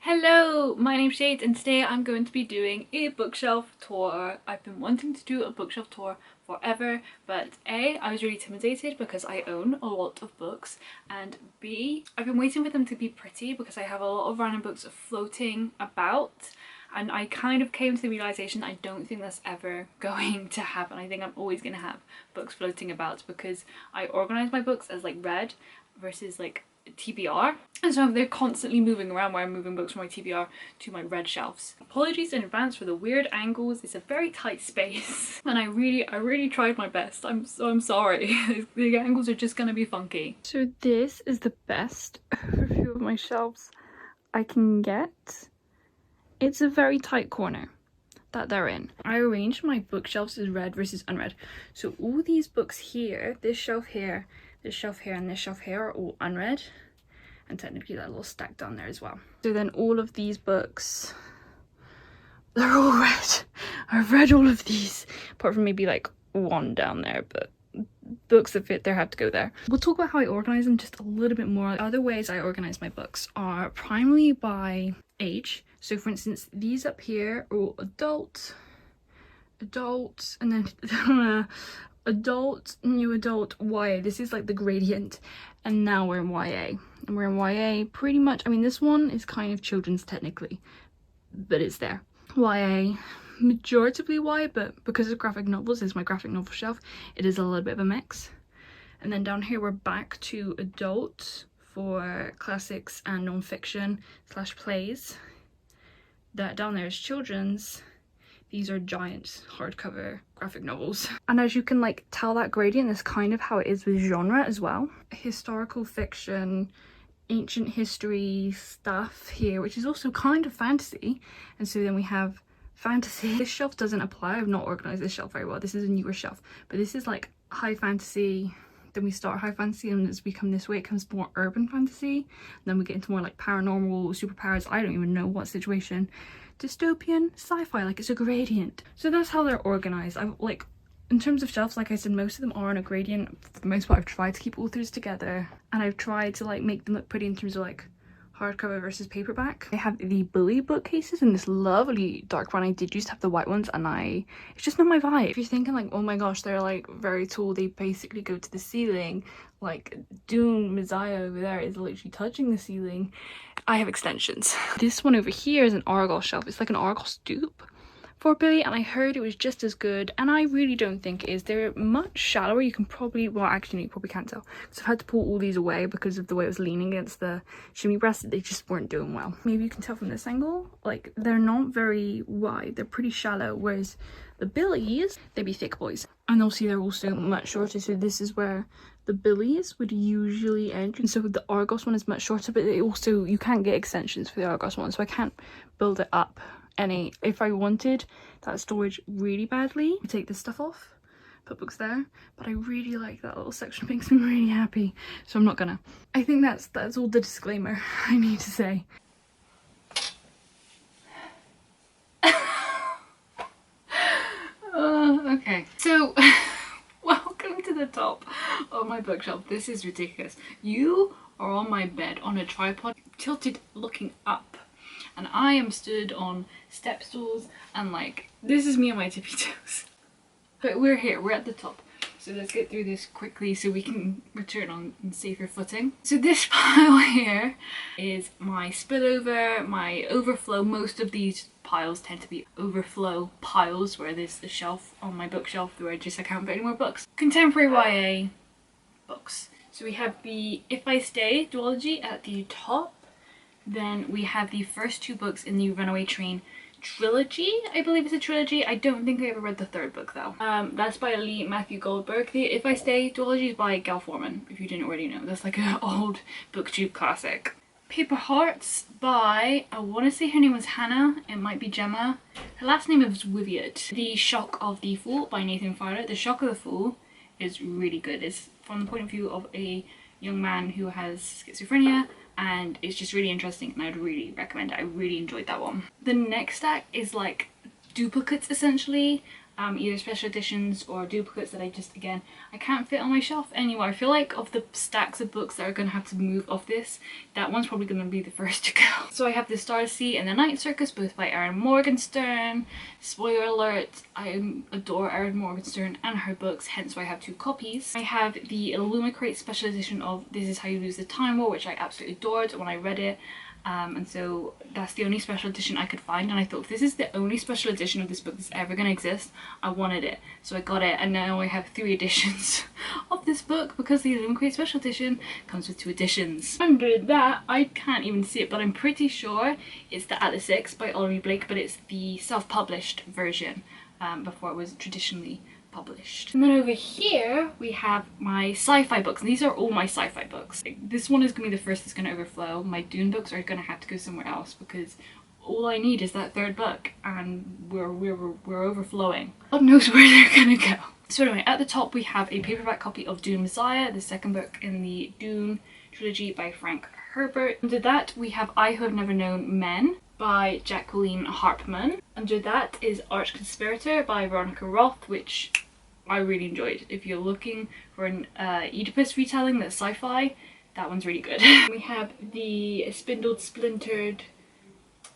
Hello, my name's Jade and today I'm going to be doing a bookshelf tour. I've been wanting to do a bookshelf tour forever, but A, I was really intimidated because I own a lot of books, and B, I've been waiting for them to be pretty because I have a lot of random books floating about, and I kind of came to the realisation I don't think that's ever going to happen. I think I'm always going to have books floating about because I organise my books as like read versus like TBR, and so they're constantly moving around where I'm moving books from my TBR to my red shelves. Apologies in advance for the weird angles. It's a very tight space and I really tried my best. I'm sorry. The angles are just gonna be funky. So this is the best overview of my shelves I can get. It's a very tight corner that they're in. I arranged my bookshelves as read versus unread. So all these books here, this shelf here, this shelf here, and this shelf here are all unread. And technically that little stack down there as well. So then all of these books, they're all read. I've read all of these, apart from maybe like one down there, but books that fit there have to go there. We'll talk about how I organize them just a little bit more. Other ways I organize my books are primarily by age. So for instance, these up here are all adult, and then adult, new adult, YA. This is like the gradient, and now we're in YA. And we're in YA pretty much. I mean, this one is kind of children's technically, but it's there. YA, majoritively YA, but because of graphic novels, this is my graphic novel shelf, it is a little bit of a mix. And then down here we're back to adult for classics and non-fiction / plays. That down there is children's. These are giant hardcover graphic novels. And as you can like tell, that gradient is kind of how it is with genre as well. Historical fiction, ancient history stuff here, which is also kind of fantasy. And so then we have fantasy. This shelf doesn't apply. I've not organized this shelf very well. This is a newer shelf, but this is like high fantasy. Then we start high fantasy, and as we come this way it comes more urban fantasy, and then we get into more like paranormal, superpowers. I don't even know what situation. Dystopian, sci-fi, like it's a gradient. So that's how they're organized. I've like, in terms of shelves, like I said, most of them are on a gradient. For the most part, I've tried to keep authors together, and I've tried to like make them look pretty in terms of like hardcover versus paperback. They have the Bully bookcases in this lovely dark brown. I did used to have the white ones, and it's just not my vibe. If you're thinking like, oh my gosh, they're like very tall, they basically go to the ceiling, like Dune Messiah over there is literally touching the ceiling. I have extensions. This one over here is an Argos shelf. It's like an Argos dupe for Billy, and I heard it was just as good, and I really don't think it is. They're much shallower. You can probably, well actually you probably can't tell, because I've had to pull all these away because of the way it was leaning against the shimmy breast. They just weren't doing well. Maybe you can tell from this angle, like they're not very wide, they're pretty shallow, whereas the Billies, they'd be thick boys. And also they're also much shorter, so this is where the Billies would usually end, and so the Argos one is much shorter, but they also, you can't get extensions for the Argos one, so I can't build it up any. If I wanted that storage really badly, I take this stuff off, put books there, but I really like that little section. It makes me really happy, so I'm not gonna. I think that's all the disclaimer I need to say. Okay, so welcome to the top of my bookshelf. This is ridiculous. You are on my bed on a tripod, tilted looking up, and I am stood on step stools, and like, this is me on my tippy toes. But we're here, we're at the top. So let's get through this quickly so we can return on safer footing. So this pile here is my spillover, my overflow. Most of these piles tend to be overflow piles, where there's the shelf on my bookshelf where I can't fit any more books. Contemporary YA books. So we have the If I Stay duology at the top. Then we have the first two books in the Runaway Train trilogy. I believe it's a trilogy. I don't think I ever read the third book though. That's by Lee Matthew Goldberg. The If I Stay duology is by Gail Forman, if you didn't already know. That's like an old booktube classic. Paper Hearts by, I want to say her name was Hannah, it might be Gemma. Her last name is Wiviot. The Shock of the Fool by Nathan Fowler. The Shock of the Fool is really good. It's from the point of view of a young man who has schizophrenia, and it's just really interesting, and I'd really recommend it. I really enjoyed that one. The next stack is like duplicates essentially. either special editions or duplicates that I just, again, I can't fit on my shelf anymore. I feel like of the stacks of books that are going to have to move off this, that one's probably going to be the first to go. So I have The Starseed and The Night Circus, both by Erin Morgenstern. Spoiler alert, I adore Erin Morgenstern and her books, hence why I have 2 copies. I have the Illumicrate special edition of This Is How You Lose the Time War, which I absolutely adored when I read it. And so that's the only special edition I could find, and I thought if this is the only special edition of this book that's ever going to exist, I wanted it. So I got it, and now I have 3 editions of this book because the Illumicrate special edition comes with 2 editions. Under that, I can't even see it, but I'm pretty sure it's the Atlas 6 by Ollie Blake, but it's the self-published version before it was traditionally published. And then over here we have my sci-fi books, and these are all my sci-fi books. This one is going to be the first that's going to overflow. My Dune books are going to have to go somewhere else because all I need is that 3rd book, and we're overflowing. God knows where they're going to go. So anyway, at the top we have a paperback copy of Dune Messiah, the 2nd book in the Dune trilogy by Frank Herbert. Under that we have I Who Have Never Known Men by Jacqueline Harpman. Under that is Arch Conspirator by Veronica Roth, which I really enjoyed. If you're looking for an Oedipus retelling that's sci-fi, that one's really good. We have the Spindled Splintered...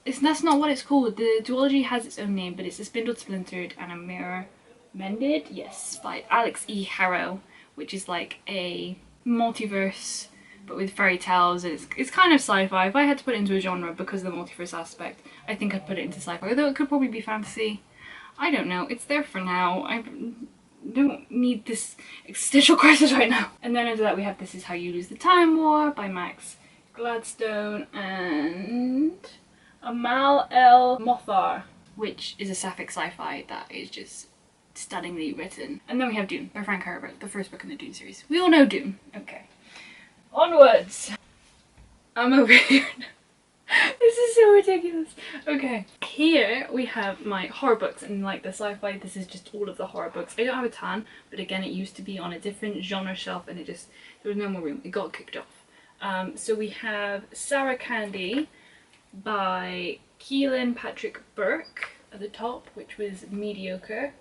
that's not what it's called. The duology has its own name, but it's a Spindled Splintered and a Mirror Mended, yes, by Alex E. Harrow, which is like a multiverse but with fairy tales. It's kind of sci-fi. If I had to put it into a genre because of the multiverse aspect, I think I'd put it into sci-fi, although it could probably be fantasy. I don't know, it's there for now. I don't need this existential crisis right now. And then under that we have This Is How You Lose the Time War by Max Gladstone and Amal El Mothar, which is a sapphic sci-fi that is just stunningly written. And then we have Dune by Frank Herbert, the first book in the Dune series. We all know Dune. Okay. Onwards! I'm over here now. This is so ridiculous. Okay, here we have my horror books, and like the sci-fi, this is just all of the horror books. I don't have a ton, but again, it used to be on a different genre shelf, and there was no more room. It got kicked off. So we have Sarah Candy by Keelan Patrick Burke at the top, which was mediocre.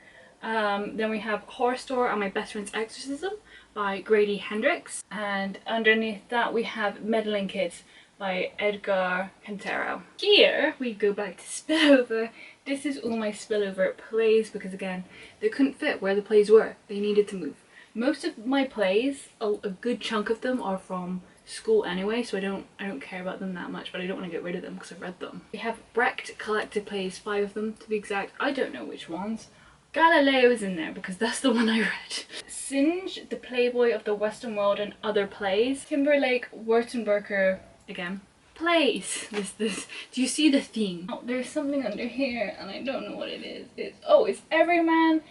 Then we have Horror Store and My Best Friend's Exorcism by Grady Hendrix, and underneath that we have Meddling Kids by Edgar Cantero. Here we go back to spillover. This is all my spillover plays because again, they couldn't fit where the plays were. They needed to move. Most of my plays, a good chunk of them are from school anyway, so I don't care about them that much, but I don't want to get rid of them because I've read them. We have Brecht collected plays, 5 of them to be exact. I don't know which ones. Galileo is in there because that's the one I read. Singe, The Playboy of the Western World and Other Plays. Timberlake, Wurtenberger, again, plays. This. Do you see the theme? Oh, there's something under here and I don't know what it is. It's Everyman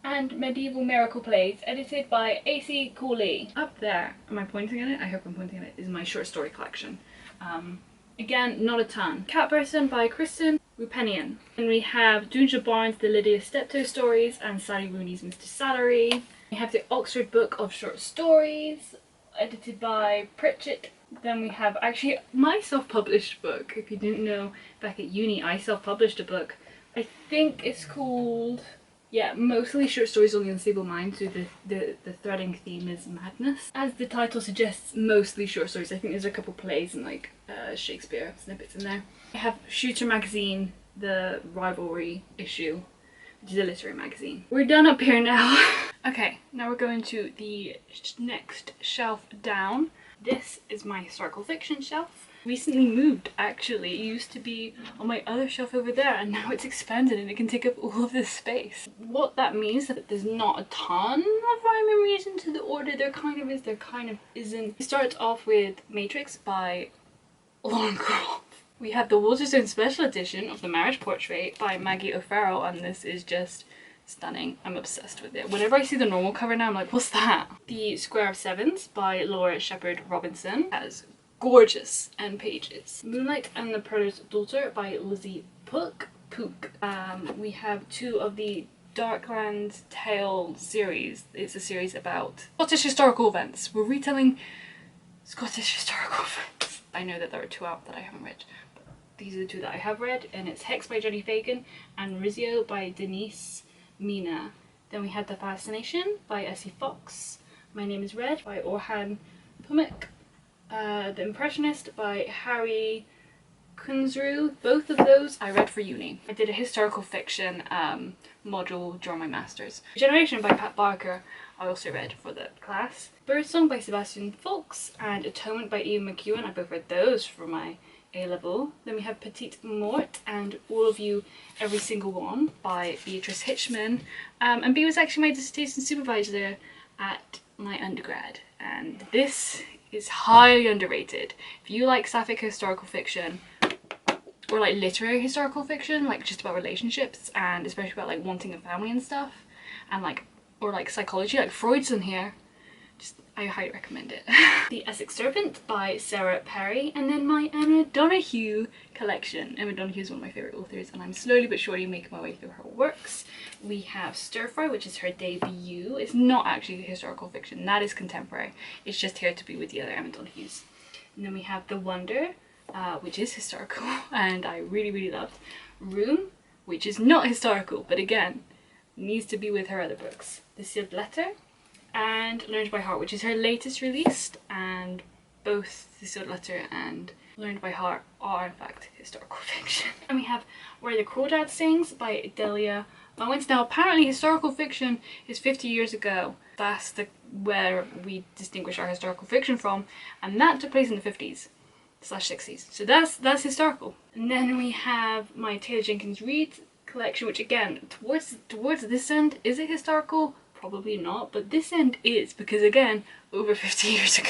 and Medieval Miracle Plays, edited by A.C. Cooley. Up there, am I pointing at it? I hope I'm pointing at it, is my short story collection. Again, not a ton. Catperson by Kristen Rupenian. And we have Dunja Barnes' The Lydia Steptoe Stories and Sally Rooney's Mr. Salary. We have the Oxford Book of Short Stories, edited by Pritchett. Then we have actually my self-published book. If you didn't know, back at uni I self-published a book. I think it's called, yeah, mostly short stories on the unstable mind, so the threading theme is madness. As the title suggests, mostly short stories. I think there's a couple plays and like Shakespeare snippets in there. I have Shooter Magazine, the rivalry issue, which is a literary magazine. We're done up here now. Okay, now we're going to the next shelf down. This is my historical fiction shelf. Recently moved, actually. It used to be on my other shelf over there and now it's expanded and it can take up all of this space. What that means is that there's not a ton of rhyme and reason to the order. There kind of is, there kind of isn't. We start off with Matrix by Lauren Croft. We have the Waterstone Special Edition of The Marriage Portrait by Maggie O'Farrell, and this is just stunning. I'm obsessed with it. Whenever I see the normal cover now, I'm like, what's that? The Square of Sevens by Laura Shepherd Robinson has gorgeous end pages. Moonlight and the Predator's Daughter by Lizzie Pook. We have 2 of the Darkland Tale series. It's a series about Scottish historical events. We're retelling Scottish historical events. I know that there are 2 out that I haven't read, but these are the 2 that I have read, and it's Hex by Jenny Fagan and Rizzio by Denise Mina. Then we had The Fascination by Essie Fox. My Name is Red by Orhan Pamuk. The Impressionist by Harry Kunzru. Both of those I read for uni. I did a historical fiction module during my masters. Generation by Pat Barker I also read for the class. Birdsong by Sebastian Faulks and Atonement by Ian McEwan. I both read those for my A-level. Then we have Petite Mort and All of You, Every Single One by Beatrice Hitchman. And B was actually my dissertation supervisor at my undergrad. And this is highly underrated. If you like sapphic historical fiction, or like literary historical fiction, like just about relationships and especially about like wanting a family and stuff, and like, or like psychology, like Freud's in here, just I highly recommend it. The Essex Serpent by Sarah Perry, and then my Emma Donoghue collection. Emma Donoghue is one of my favourite authors and I'm slowly but surely making my way through her works. We have Stir Fry, which is her debut. It's not actually historical fiction, that is contemporary. It's just here to be with the other Emma Donoghues. And then we have The Wonder, which is historical and I really loved. Room, which is not historical but again needs to be with her other books. The Sealed Letter and Learned by Heart, which is her latest release, and both The Sealed Letter and Learned by Heart are in fact historical fiction. And we have Where the Crawdad Sings by Delia Owens. Now apparently historical fiction is 50 years ago. That's where we distinguish our historical fiction from, and that took place in the 50s. /60s. So that's historical. And then we have my Taylor Jenkins Reid collection, which again, towards this end, is it historical? Probably not, but this end is, because again, over 50 years ago.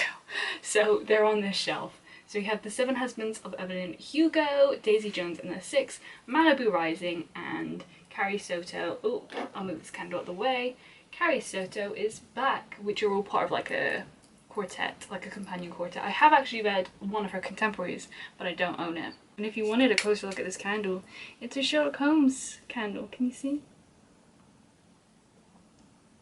So they're on this shelf. So we have The Seven Husbands of Evelyn Hugo, Daisy Jones and the Six, Malibu Rising, and Carrie Soto. Oh, I'll move this candle out of the way. Carrie Soto is back, which are all part of like a quartet, like a companion quartet. I have actually read one of her contemporaries, but I don't own it. And if you wanted a closer look at this candle, it's a Sherlock Holmes candle. Can you see?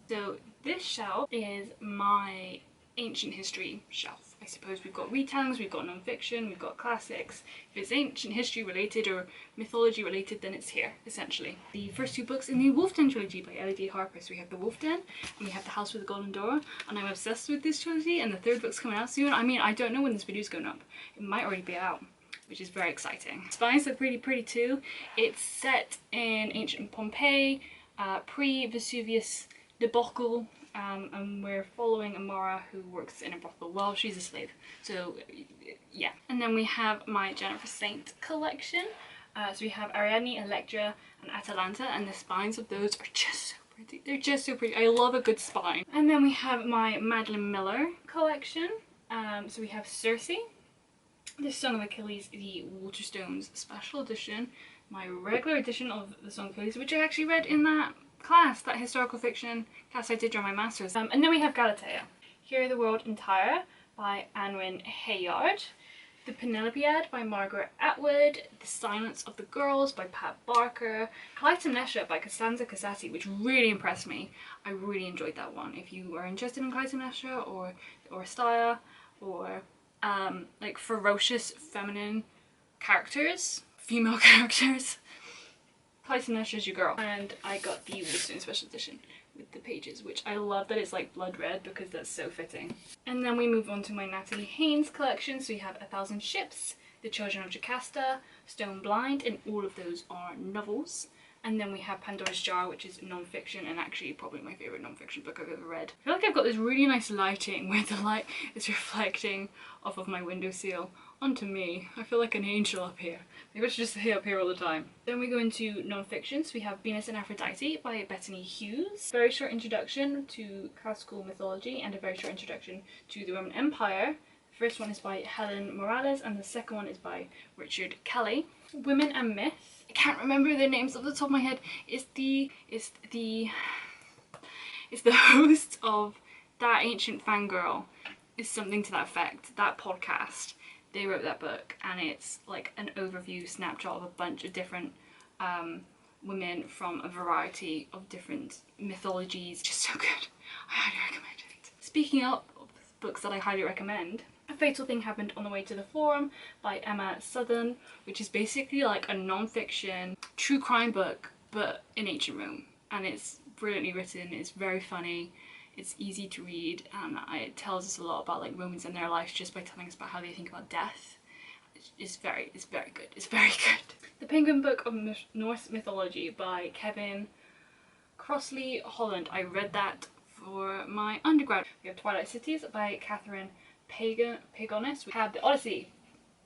So this shelf is my ancient history shelf. I suppose we've got retellings, we've got non-fiction, we've got classics. If it's ancient history related or mythology related, then it's here, essentially. The first two books in the Wolf Den trilogy by L.D. Harper. So we have the Wolf Den and we have the House with the Golden Door, and I'm obsessed with this trilogy, and the third book's coming out soon. I mean, I don't know when this video's going up. It might already be out, which is very exciting. Spines look pretty pretty too. It's set in ancient Pompeii, pre-Vesuvius debacle. And we're following Amara, who works in a brothel while she's a slave. So yeah. And then we have my Jennifer Saint collection. So we have Ariadne, Electra and Atalanta, and the spines of those are just so pretty. They're just so pretty. I love a good spine. And then we have my Madeline Miller collection. So we have Circe, The Song of Achilles, the Waterstones special edition, my regular edition of The Song of Achilles, which I actually read in that class, that historical fiction class I did during my masters. And then we have Galatea, Hear the World Entire by Anwin Hayard, The Penelopiad by Margaret Atwood, The Silence of the Girls by Pat Barker, Clytemnestra by Costanza Casati, which really impressed me. I really enjoyed that one. If you are interested in Clytemnestra or Oresteia or like ferocious feminine characters, female characters, Clytemnestra's your girl. And I got the Waterstone special edition with the pages, which I love that it's like blood red because that's so fitting. And then we move on to my Natalie Haynes collection. So we have A Thousand Ships, The Children of Jocasta, Stone Blind, and all of those are novels. And then we have Pandora's Jar, which is non-fiction and actually probably my favourite non-fiction book I've ever read. I feel like I've got this really nice lighting where the light is reflecting off of my windowsill onto me. I feel like an angel up here. Maybe I should just stay up here all the time. Then we go into non-fiction. So we have Venus and Aphrodite by Bethany Hughes. Very short introduction to classical mythology and a very short introduction to the Roman Empire. The first one is by Helen Morales and the second one is by Richard Kelly. Women and Myth. I can't remember their names off the top of my head. It's the host of That Ancient Fangirl. It's something to that effect. That podcast. They wrote that book and it's like an overview snapshot of a bunch of different women from a variety of different mythologies. Just so good. I highly recommend it. Speaking of books that I highly recommend, A Fatal Thing Happened on the Way to the Forum by Emma Southern, which is basically like a non-fiction true crime book but in ancient Rome. and it's brilliantly written, it's very funny, it's easy to read, and it tells us a lot about like Romans and their lives just by telling us about how they think about death. It's very good, it's very good. The Penguin Book of Norse Mythology by Kevin Crossley Holland. I read that for my undergrad. We have Twilight Cities by Catherine Pagonis. We have The Odyssey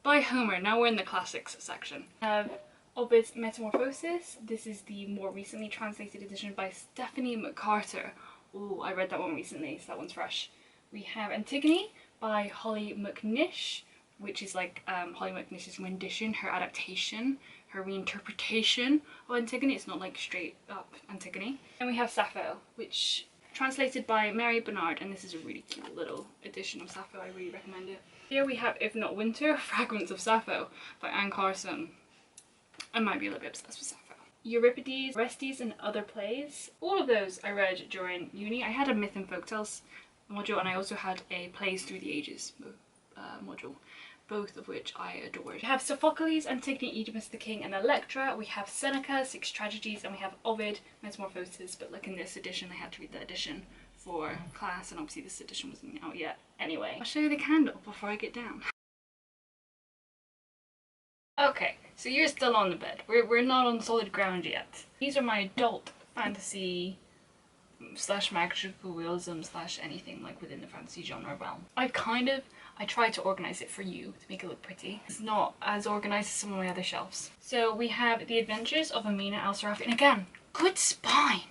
by Homer. Now we're in the classics section. We have Ovid's Metamorphosis. This is the more recently translated edition by Stephanie McCarter. Oh, I read that one recently, so that one's fresh. We have Antigone by Holly McNish, which is like Holly McNish's rendition, her adaptation, her reinterpretation of Antigone. It's not like straight up Antigone. And we have Sappho, which translated by Mary Bernard, and this is a really cute little edition of Sappho. I really recommend it. Here we have If Not Winter, Fragments of Sappho by Anne Carson. I might be a little bit obsessed with Sappho. Euripides, Orestes and Other Plays. All of those I read during uni. I had a Myth and Folktales module, and I also had a Plays Through the Ages module, both of which I adored. We have Sophocles, Antigone, Oedipus the King and Electra. We have Seneca, Six Tragedies, and we have Ovid, Metamorphosis, but like in this edition I had to read the edition for class, and obviously this edition wasn't out yet. Anyway, I'll show you the candle before I get down. Okay, so you're still on the bed. We're not on solid ground yet. These are my adult fantasy slash magical realism slash anything like within the fantasy genre realm. I tried to organise it for you to make it look pretty. It's not as organised as some of my other shelves. So we have The Adventures of Amina Al-Sarafi, and again, good spine!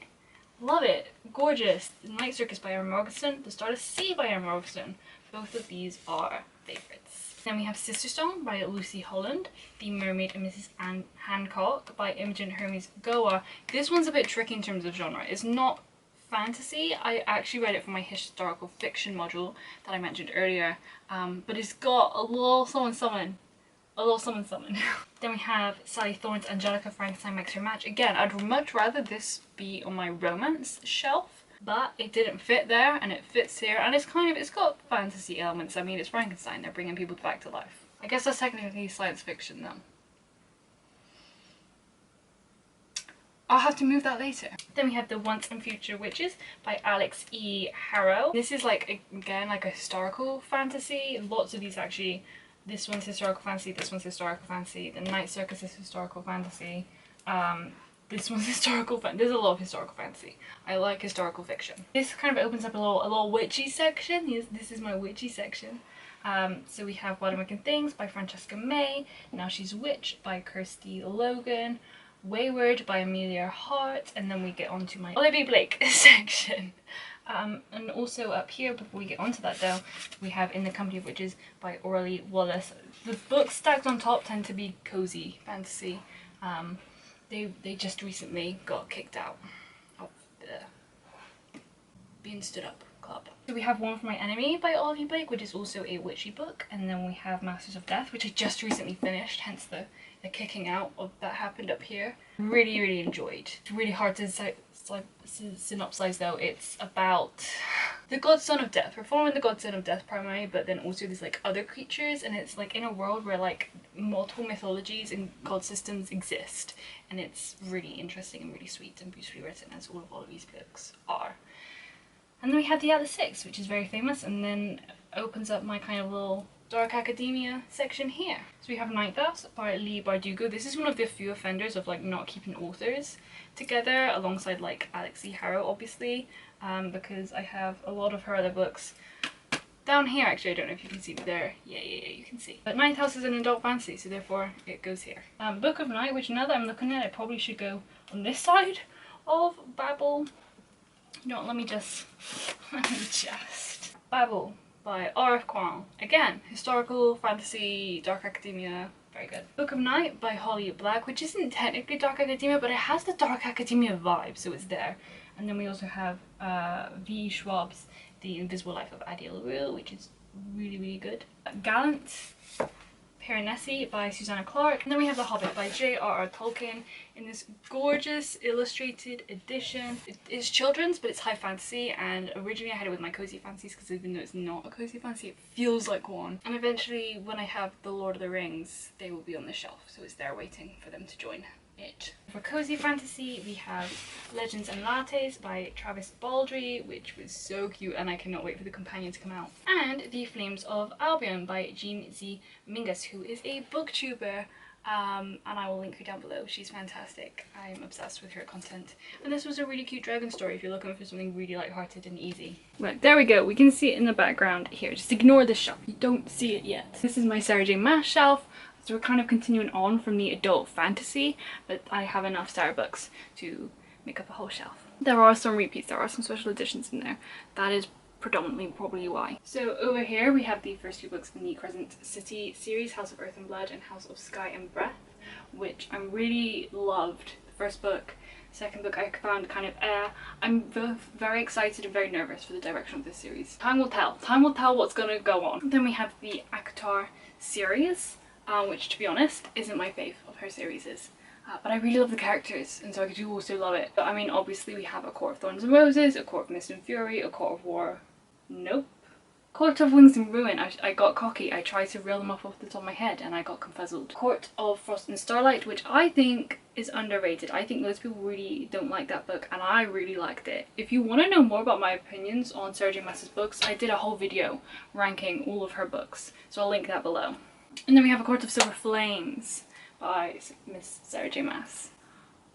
Love it! Gorgeous! The Night Circus by Erin Morgenstern, The Stardust Sea by Erin Morgenstern. Both of these are favourites. Then we have Sister Song by Lucy Holland, The Mermaid and Mrs. Anne Hancock by Imogen Hermes Goa. This one's a bit tricky in terms of genre. It's not fantasy. I actually read it for my historical fiction module that I mentioned earlier, but it's got a little something. Then we have Sally Thorne's Angelica Frankenstein Makes Her Match. Again, I'd much rather this be on my romance shelf, but it didn't fit there and it fits here, and it's got fantasy elements. I mean, it's Frankenstein, they're bringing people back to life. I guess that's technically science fiction then. I'll have to move that later. Then we have The Once and Future Witches by Alex E. Harrow. This is like, again, like a historical fantasy. Lots of these actually. This one's historical fantasy, this one's historical fantasy, The Night Circus is historical fantasy, this one's historical fantasy. There's a lot of historical fantasy. I like historical fiction. This kind of opens up a little witchy section. This is my witchy section. So we have What American Things by Francesca May, Now She's Witch by Kirsty Logan, Wayward by Amelia Hart, and then we get on to my Olivia Blake section. And also up here, before we get onto that though, we have In the Company of Witches by Orly Wallace. The books stacked on top tend to be cozy fantasy. They just recently got kicked out of the Being Stood Up club. So we have One for My Enemy by Olivia Blake, which is also a witchy book, and then we have Masters of Death, which I just recently finished, hence the kicking out of that happened up here. Really enjoyed. It's really hard to synopsize though. It's about the godson of death. We're following the godson of death primarily, but then also there's like other creatures, and it's like in a world where like multiple mythologies and god systems exist, and it's really interesting and really sweet and beautifully written, as all of these books are. And then we have The Atlas Six, which is very famous, and then opens up my kind of little dark academia section here. So we have Ninth House by Lee Bardugo. This is one of the few offenders of like not keeping authors together alongside like Alex E. Harrow, obviously, because I have a lot of her other books down here. Actually, I don't know if you can see me there. Yeah, you can see. But Ninth House is an adult fantasy, so therefore it goes here. Book of Night, which now that I'm looking at it, probably should go on this side of Babel. You know what, let me just Babel by R.F. Kuang. Again, historical, fantasy, dark academia, very good. Book of Night by Holly Black, which isn't technically dark academia, but it has the dark academia vibe, so it's there. And then we also have V. Schwab's The Invisible Life of Addie LaRue, which is really good. Gallant Piranesi by Susanna Clarke. And then we have The Hobbit by J.R.R. Tolkien in this gorgeous illustrated edition. It's children's, but it's high fantasy, and originally I had it with my cozy fancies because even though it's not a cozy fantasy, it feels like one. And eventually when I have The Lord of the Rings, they will be on the shelf, so it's there waiting for them to join it. For cozy fantasy, we have Legends and Lattes by Travis Baldry, which was so cute, and I cannot wait for the companion to come out. And The Flames of Albion by Jean Z. Mingus, who is a booktuber, and I will link her down below. She's fantastic. I'm obsessed with her content. And this was a really cute dragon story if you're looking for something really lighthearted and easy. Right, there we go. We can see it in the background here. Just ignore the shelf. You don't see it yet. This is my Sarah J Maas shelf. So we're kind of continuing on from the adult fantasy, but I have enough Sarah books to make up a whole shelf. There are some repeats, there are some special editions in there. That is predominantly probably why. So over here we have the first two books in the Crescent City series, House of Earth and Blood and House of Sky and Breath, which I really loved. The first book, second book I found kind of I'm both very excited and very nervous for the direction of this series. Time will tell. Time will tell what's gonna go on. Then we have the ACOTAR series, which to be honest isn't my fave of her series. But I really love the characters, and so I do also love it. But I mean, obviously we have A Court of Thorns and Roses, A Court of Mist and Fury, A Court of War. Nope. Court of Wings and Ruin. I got cocky. I tried to reel them off the top of my head and I got confuzzled. Court of Frost and Starlight, which I think is underrated. I think most people really don't like that book, and I really liked it. If you want to know more about my opinions on Sarah J Maas's books, I did a whole video ranking all of her books, so I'll link that below. And then we have A Court of Silver Flames by Miss Sarah J Maas,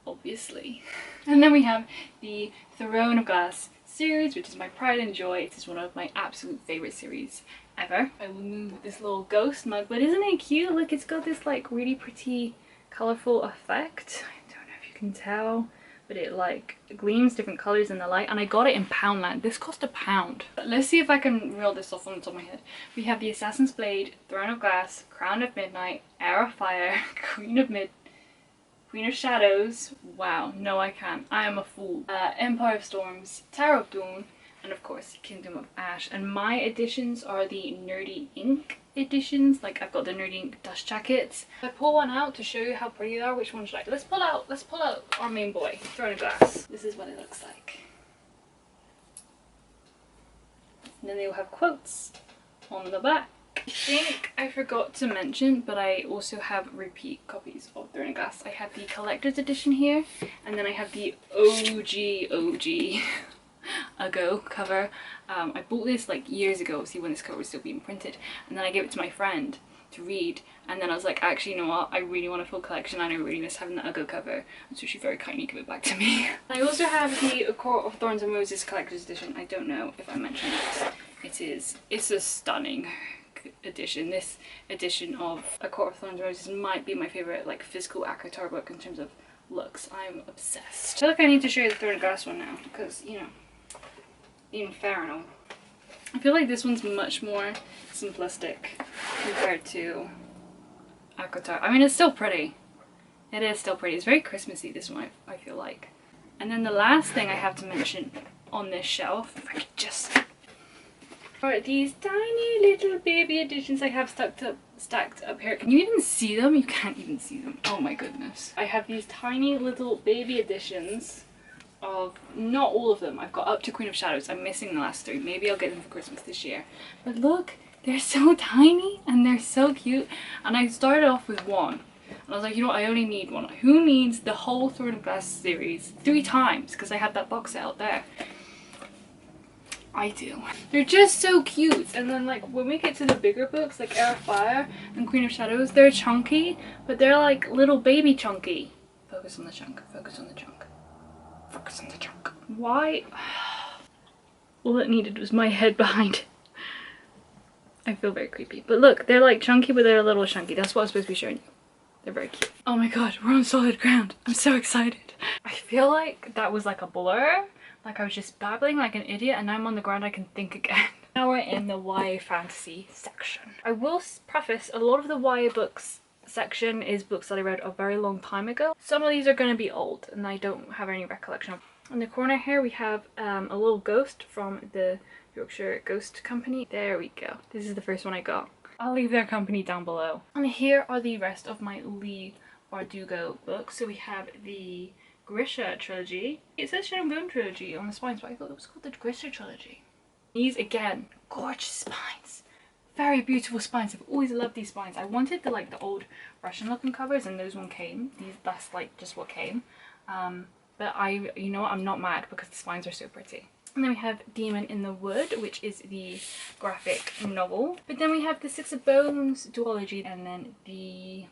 obviously. And then we have the Throne of Glass series, which is my pride and joy. It is one of my absolute favourite series ever. I will move this little ghost mug, but isn't it cute? Look, it's got this like really pretty colourful effect. I don't know if you can tell, but it like gleams different colours in the light, and I got it in Poundland. This cost £1. But let's see if I can reel this off on the top of my head. We have the Assassin's Blade, Throne of Glass, Crown of Midnight, Heir of Fire, Queen of Shadows. Wow, no I can't. I am a fool. Empire of Storms, Tower of Dawn, and of course Kingdom of Ash. And my editions are the Nerdy Ink editions. Like I've got the Nerdy Ink dust jackets. I pull one out to show you how pretty they are. Which one should I? Let's pull out our main boy, Throne of Glass. This is what it looks like. And then they will have quotes on the back. I think I forgot to mention, but I also have repeat copies of Throne of Glass. I have the collector's edition here, and then I have the OG Ago cover. I bought this like years ago, see when this cover was still being printed, and then I gave it to my friend to read, and then I was like, actually, you know what, I really want a full collection and I really miss having the Ugo cover, and so she very kindly gave it back to me. I also have the A Court of Thorns and Roses collector's edition. I don't know if I mentioned it. It's a stunning edition. This edition of A Court of Thorns and Roses might be my favourite like physical ACOTAR book in terms of looks. I'm obsessed. I feel like I need to show you the Throne of Glass one now, because you know, Inferno. I feel like this one's much more simplistic compared to ACOTAR. I mean, it's still pretty. It is still pretty. It's very Christmassy, this one, I feel like. And then the last thing I have to mention on this shelf, if I could just, are these tiny little baby editions I have stacked up here. Can you even see them? You can't even see them. Oh my goodness. I have these tiny little baby editions of, not all of them. I've got up to Queen of Shadows. I'm missing the last three. Maybe I'll get them for Christmas this year. But look, they're so tiny and they're so cute. And I started off with one. And I was like, you know what, I only need one. Who needs the whole Throne of Glass series 3 times? Because I had that box set out there. I do. They're just so cute. And then like when we get to the bigger books like Heir of Fire and Queen of Shadows, they're chunky, but they're like little baby chunky. Focus on the chunk. Focus on the chunk. Focus on the chunk. Why? All it needed was my head behind it. I feel very creepy. But look, they're like chunky, but they're a little chunky. That's what I was supposed to be showing you. They're very cute. Oh my god, we're on solid ground. I'm so excited. I feel like that was like a blur. Like I was just babbling like an idiot, and now I'm on the ground, I can think again. Now we're in the YA fantasy section. I will preface, a lot of the YA books section is books that I read a very long time ago. Some of these are going to be old and I don't have any recollection of. In the corner here we have a little ghost from the Yorkshire Ghost Company. There we go. This is the first one I got. I'll leave their company down below. And here are the rest of my Leigh Bardugo books. So we have the Grisha trilogy. It says Shadow and Bone trilogy on the spines, but I thought it was called the Grisha trilogy. These again, gorgeous spines. Very beautiful spines. I've always loved these spines. I wanted the like the old Russian looking covers, and those one came. That's like just what came. But you know what, I'm not mad because the spines are so pretty. And then we have Demon in the Wood, which is the graphic novel. But then we have the Six of Bones duology, and then the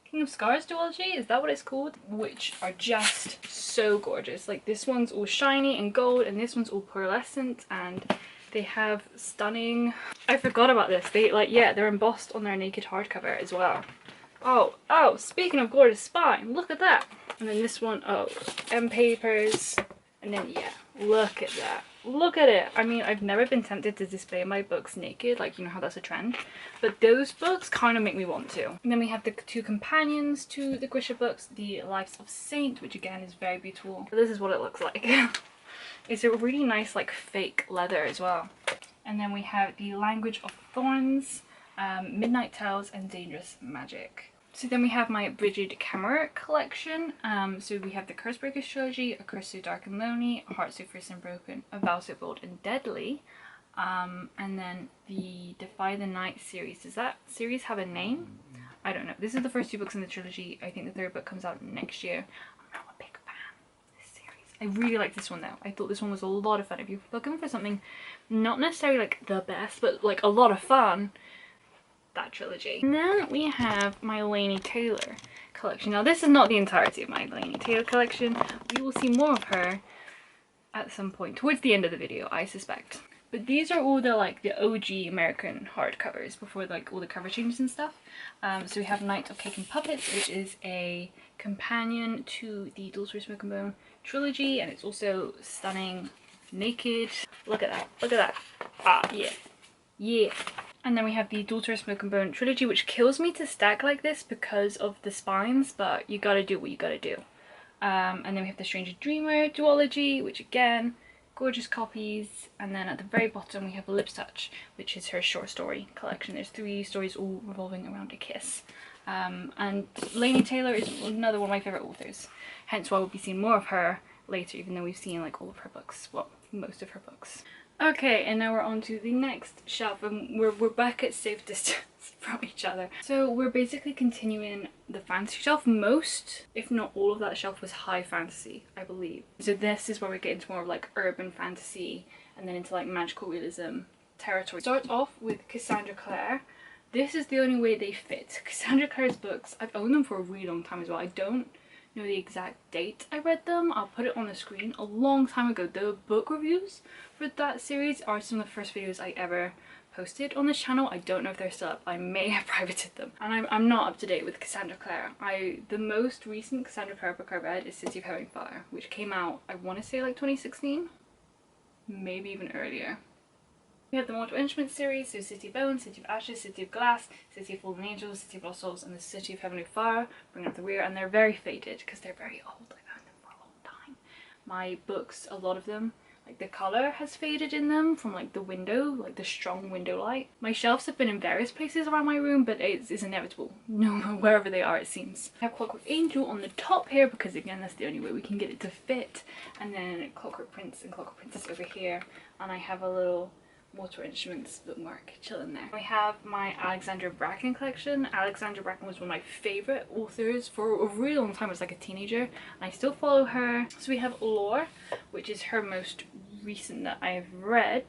King of Scars duology, is that what it's called? Which are just so gorgeous. Like this one's all shiny and gold, and this one's all pearlescent, and they have stunning... I forgot about this. They like, yeah, they're embossed on their naked hardcover as well. Oh, speaking of gorgeous spine, look at that. And then this one, oh, M papers. And then, yeah, look at that. Look at it. I mean, I've never been tempted to display my books naked, like, you know how that's a trend. But those books kind of make me want to. And then we have the two companions to the Grisha books, the Lives of Saint, which again is very beautiful. This is what it looks like. It's a really nice, like, fake leather as well. And then we have the Language of Thorns, Midnight Tales, and Dangerous Magic. So then we have my Brigid Camera collection. So we have the Cursebreakers trilogy, A Curse So Dark and Lonely, A Heart So Fierce and Broken, A Vow So Bold and Deadly, and then the Defy the Night series. Does that series have a name? I don't know. This is the first two books in the trilogy. I think the third book comes out next year. I'm not a big fan of this series. I really like this one though. I thought this one was a lot of fun. If you're looking for something not necessarily like the best, but like a lot of fun, that trilogy. And then we have my Laini Taylor collection. Now this is not the entirety of my Laini Taylor collection. We will see more of her at some point towards the end of the video, I suspect. But these are all the like the OG American hardcovers before like all the cover changes and stuff. So we have Night of Cake and Puppets, which is a companion to the Duels for Smoke and Bone trilogy, and it's also stunning naked. Look at that. Look at that. Ah, yeah. Yeah. And then we have the Duels for Smoke and Bone trilogy, which kills me to stack like this because of the spines, but you gotta do what you gotta do. And then we have the Stranger Dreamer duology, which again, gorgeous copies. And then at the very bottom we have Lips Touch, which is her short story collection. There's 3 stories all revolving around a kiss. And Laini Taylor is another one of my favourite authors, hence why we'll be seeing more of her later, even though we've seen like all of her books, well, most of her books. Okay, and now we're on to the next shelf, and we're back at safe distance from each other. So we're basically continuing the fantasy shelf. Most, if not all of that shelf was high fantasy, I believe. So this is where we get into more of like urban fantasy and then into like magical realism territory. Start off with Cassandra Clare. This is the only way they fit. Cassandra Clare's books, I've owned them for a really long time as well. I don't know the exact date I read them. I'll put it on the screen a long time ago. The book reviews for that series are some of the first videos I ever posted on this channel. I don't know if they're still up. I may have privated them, and I'm not up to date with Cassandra Clare. The most recent Cassandra Clare book I read is City of Heavenly Fire, which came out, I want to say like 2016, maybe even earlier. We have the Mortal Instruments series, so City of Bones, City of Ashes, City of Glass, City of Fallen Angels, City of Lost Souls, and the City of Heavenly Fire, bringing up the rear, and they're very faded because they're very old. I've had them for a long time. My books, a lot of them, like the colour has faded in them from like the window, like the strong window light. My shelves have been in various places around my room, but it's inevitable, no, wherever they are it seems. I have Clockwork Angel on the top here because again that's the only way we can get it to fit, and then Clockwork Prince and Clockwork Princess over here, and I have a little Mortal Instruments bookmark chilling there. We have my Alexandra Bracken collection. Alexandra Bracken was one of my favourite authors for a really long time. I was like a teenager and I still follow her. So we have Lore, which is her most recent that I have read.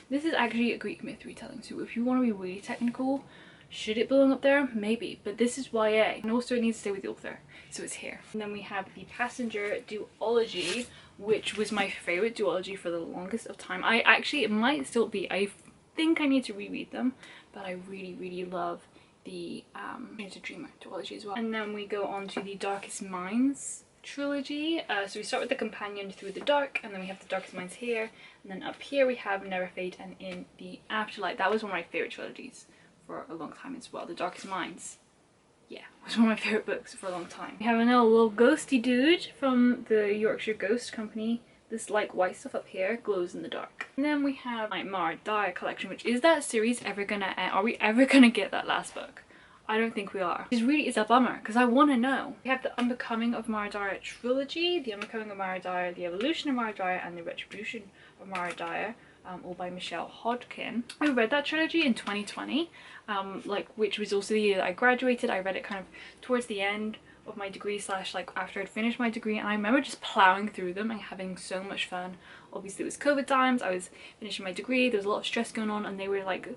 This is actually a Greek myth retelling, so if you want to be really technical, should it belong up there? Maybe, but this is YA, and also it needs to stay with the author, so it's here. And then we have the Passenger duology, which was my favourite duology for the longest of time. It might still be. I think I need to reread them, but I really love the Stranger Dreamer duology as well. And then we go on to the Darkest Minds trilogy. So we start with the companion Through the Dark, and then we have the Darkest Minds here, and then up here we have Never Fade and In the Afterlight. That was one of my favourite trilogies for a long time as well. The Darkest Minds, yeah, was one of my favourite books for a long time. We have another little ghosty dude from the Yorkshire Ghost Company. This like white stuff up here glows in the dark. And then we have my Mara Dyer collection, which is that series ever gonna end? Are we ever gonna get that last book? I don't think we are. It really is a bummer because I want to know. We have the Unbecoming of Mara Dyer trilogy, the Unbecoming of Mara Dyer, the Evolution of Mara Dyer, and the Retribution of Mara Dyer. all by Michelle Hodkin. I read that trilogy in 2020, which was also the year that I graduated. I read it kind of towards the end of my degree slash like after I'd finished my degree, and I remember just plowing through them and having so much fun. Obviously it was COVID times, I was finishing my degree, there was a lot of stress going on, and they were like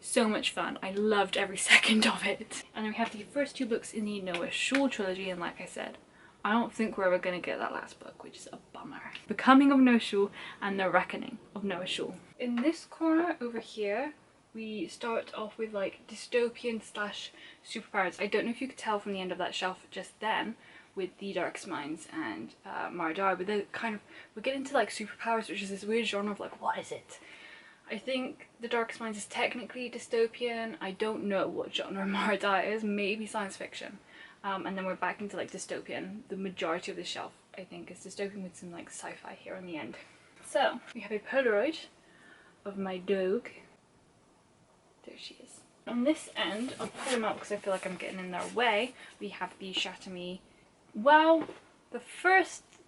so much fun. I loved every second of it. And then we have the first 2 books in the Noah Shaw trilogy, and like I said, I don't think we're ever going to get that last book, which is a bummer. Becoming of Noah Shaw and The Reckoning of Noah Shaw. In this corner over here, we start off with like dystopian slash superpowers. I don't know if you could tell from the end of that shelf just then with the Darkest Minds and Mardar, but we're getting into like superpowers, which is this weird genre of like, what is it? I think the Darkest Minds is technically dystopian. I don't know what genre Mardar is, maybe science fiction. And then we're back into like dystopian. The majority of the shelf, I think, is dystopian with some like sci-fi here on the end. So we have a Polaroid of my dog. There she is. On this end, I'll pull them out because I feel like I'm getting in their way. We have the Shatami. Well,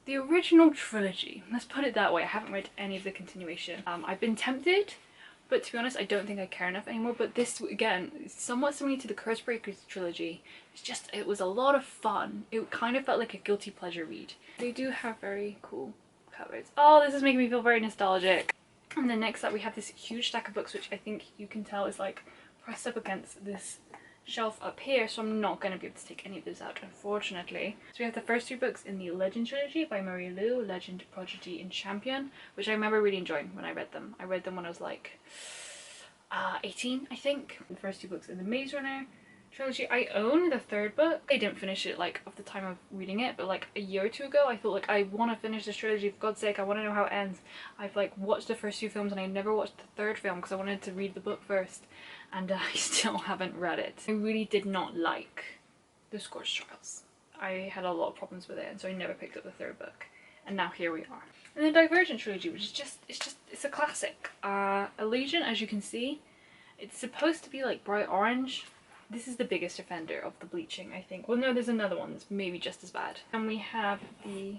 the original trilogy. Let's put it that way. I haven't read any of the continuation. I've been tempted, but to be honest, I don't think I care enough anymore. But this, again, is somewhat similar to the Cursebreakers trilogy. It was a lot of fun. It kind of felt like a guilty pleasure read. They do have very cool covers. Oh, this is making me feel very nostalgic. And then next up we have this huge stack of books, which I think you can tell is like pressed up against this shelf up here, so I'm not going to be able to take any of those out, unfortunately. So we have the first 2 books in the Legend trilogy by Marie Lu, Legend, Prodigy and Champion, which I remember really enjoying when I read them. I read them when I was like 18, I think. The first 2 books in the Maze Runner trilogy. I own the 3rd book. I didn't finish it like at the time of reading it, but like a year or 2 ago I thought like I want to finish this trilogy, for God's sake, I want to know how it ends. I've like watched the first 2 films and I never watched the 3rd film because I wanted to read the book first, and I still haven't read it. I really did not like the Scorched Trials. I had a lot of problems with it, and so I never picked up the 3rd book, and now here we are. And the Divergent trilogy, which is it's a classic. Elysian, as you can see, it's supposed to be like bright orange. This is the biggest offender of the bleaching, I think. Well, no, there's another one that's maybe just as bad. And we have the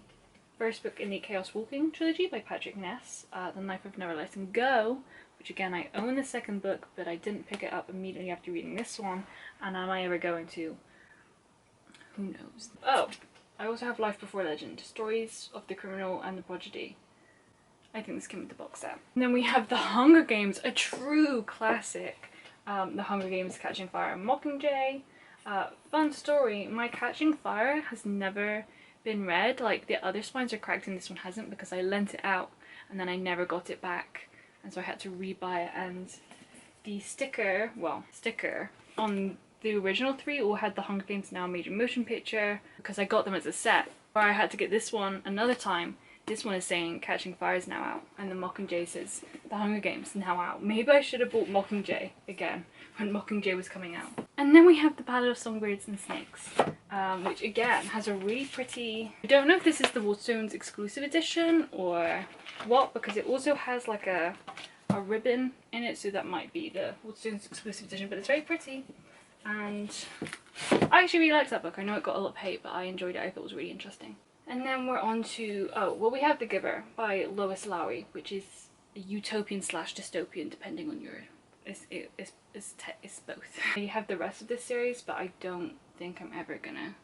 first book in the Chaos Walking trilogy by Patrick Ness, The Knife of Never Letting Go, which again, I own the 2nd book, but I didn't pick it up immediately after reading this one, and am I ever going to? Who knows? Oh, I also have Life Before Legend, Stories of the Criminal and the Prodigy. I think this came with the box set. And then we have The Hunger Games, a true classic. The Hunger Games, Catching Fire and Mockingjay. Fun story, my Catching Fire has never been read. Like, the other spines are cracked and this one hasn't, because I lent it out and then I never got it back, and so I had to rebuy it. And the sticker on the original 3 all had The Hunger Games Now Major Motion Picture, because I got them as a set. Or I had to get this one another time. This one is saying Catching Fire is now out, and the Mockingjay says The Hunger Games now out. Maybe I should have bought Mockingjay again when Mockingjay was coming out. And then we have The Ballad of Songbirds and Snakes, which again has a really pretty... I don't know if this is the Waterstones exclusive edition or what, because it also has like a ribbon in it, so that might be the Waterstones exclusive edition, but it's very pretty. And I actually really liked that book. I know it got a lot of hate, but I enjoyed it. I thought it was really interesting. And then we're on to, we have The Giver by Lois Lowry, which is a utopian slash dystopian, depending on your, it's both. You have the rest of this series, but I don't think I'm ever gonna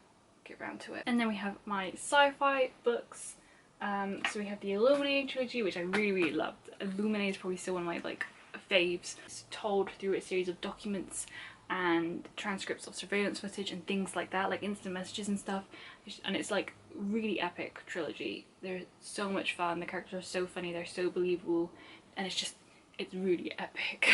get around to it. And then we have my sci-fi books. So we have the Illuminae trilogy, which I really loved. Illuminae is probably still one of my like faves. It's told through a series of documents and transcripts of surveillance footage and things like that, like instant messages and stuff, and it's like really epic trilogy. They're so much fun, the characters are so funny, they're so believable, and it's really epic.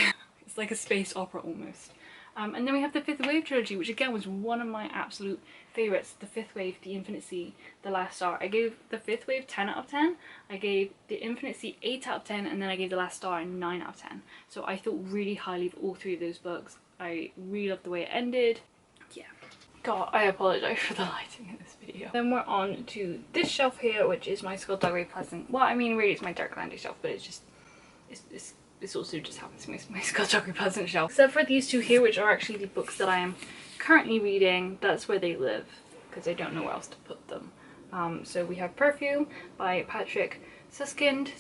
It's like a space opera almost. And then we have the Fifth Wave trilogy, which again was one of my absolute favourites. The Fifth Wave, The Infinite Sea, The Last Star. I gave the Fifth Wave 10 out of 10, I gave The Infinite Sea 8 out of 10, and then I gave The Last Star 9 out of 10. So I thought really highly of all 3 of those books. I really loved the way it ended. Yeah. God, I apologise for the lighting in this video. Then we're on to this shelf here, which is my Skulduggery Pleasant. Well, I mean, really it's my Dark Landy shelf, but it's just, this also just happens to be my Skulduggery Pleasant shelf. Except for these 2 here, which are actually the books that I am currently reading. That's where they live, because I don't know where else to put them. So we have Perfume by Patrick Suskind.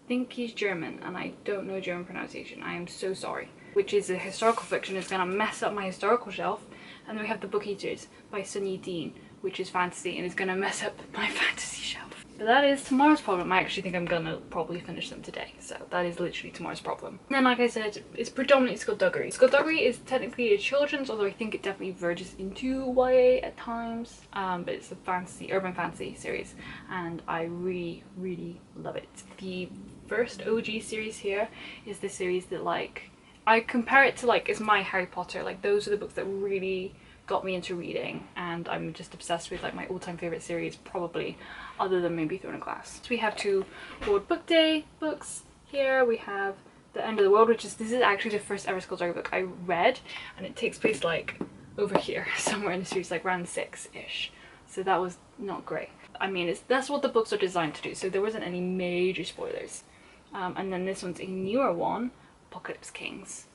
think he's German and I don't know German pronunciation. I am so sorry. Which is a historical fiction. It's gonna mess up my historical shelf. And then we have The Book Eaters by Sun Yi Dean, which is fantasy and is gonna mess up my fantasy shelf. But that is tomorrow's problem. I actually think I'm gonna probably finish them today. So that is literally tomorrow's problem. And then, like I said, it's predominantly Skulduggery. Skulduggery is technically a children's, although I think it definitely verges into YA at times. But it's a fantasy, urban fantasy series, and I really, really love it. The first OG series here is the series that, like, I compare it to, like, it's my Harry Potter. Like, those are the books that really got me into reading, and I'm just obsessed with, like, my all-time favorite series, probably, other than maybe Throne of Glass. So we have 2 World Book Day books here. We have The End of the World, which is, this is actually the first ever Skulduggery book I read, and it takes place, like, over here, somewhere in the series, like round 6-ish. So that was not great. I mean, that's what the books are designed to do, so there wasn't any major spoilers. And then this one's a newer one, Apocalypse Kings,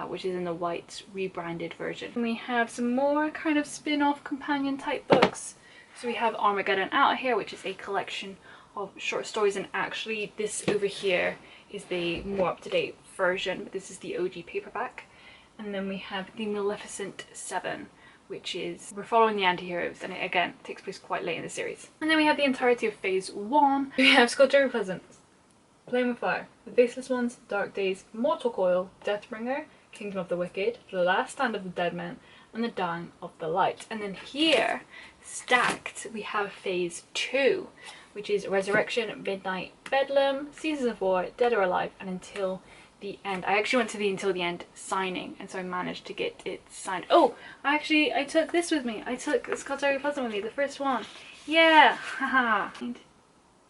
which is in the white rebranded version. And we have some more kind of spin-off companion type books. So we have Armageddon Out here, which is a collection of short stories, and actually this over here is the more up-to-date version, but this is the OG paperback. And then we have The Maleficent 7, which is, we're following the anti-heroes, and it again takes place quite late in the series. And then we have the entirety of Phase 1. We have Skulduggery Pleasant, Flame of Fire, The Faceless Ones, Dark Days, Mortal Coil, Deathbringer, Kingdom of the Wicked, The Last Stand of the Dead Men, and The Dying of the Light. And then here, stacked, we have Phase 2, which is Resurrection, Midnight, Bedlam, Seasons of War, Dead or Alive, and Until the End. I actually went to the Until the End signing, and so I managed to get it signed. Oh, I took this with me. I took Skulduggery Pleasant with me, the first one. Yeah, haha. To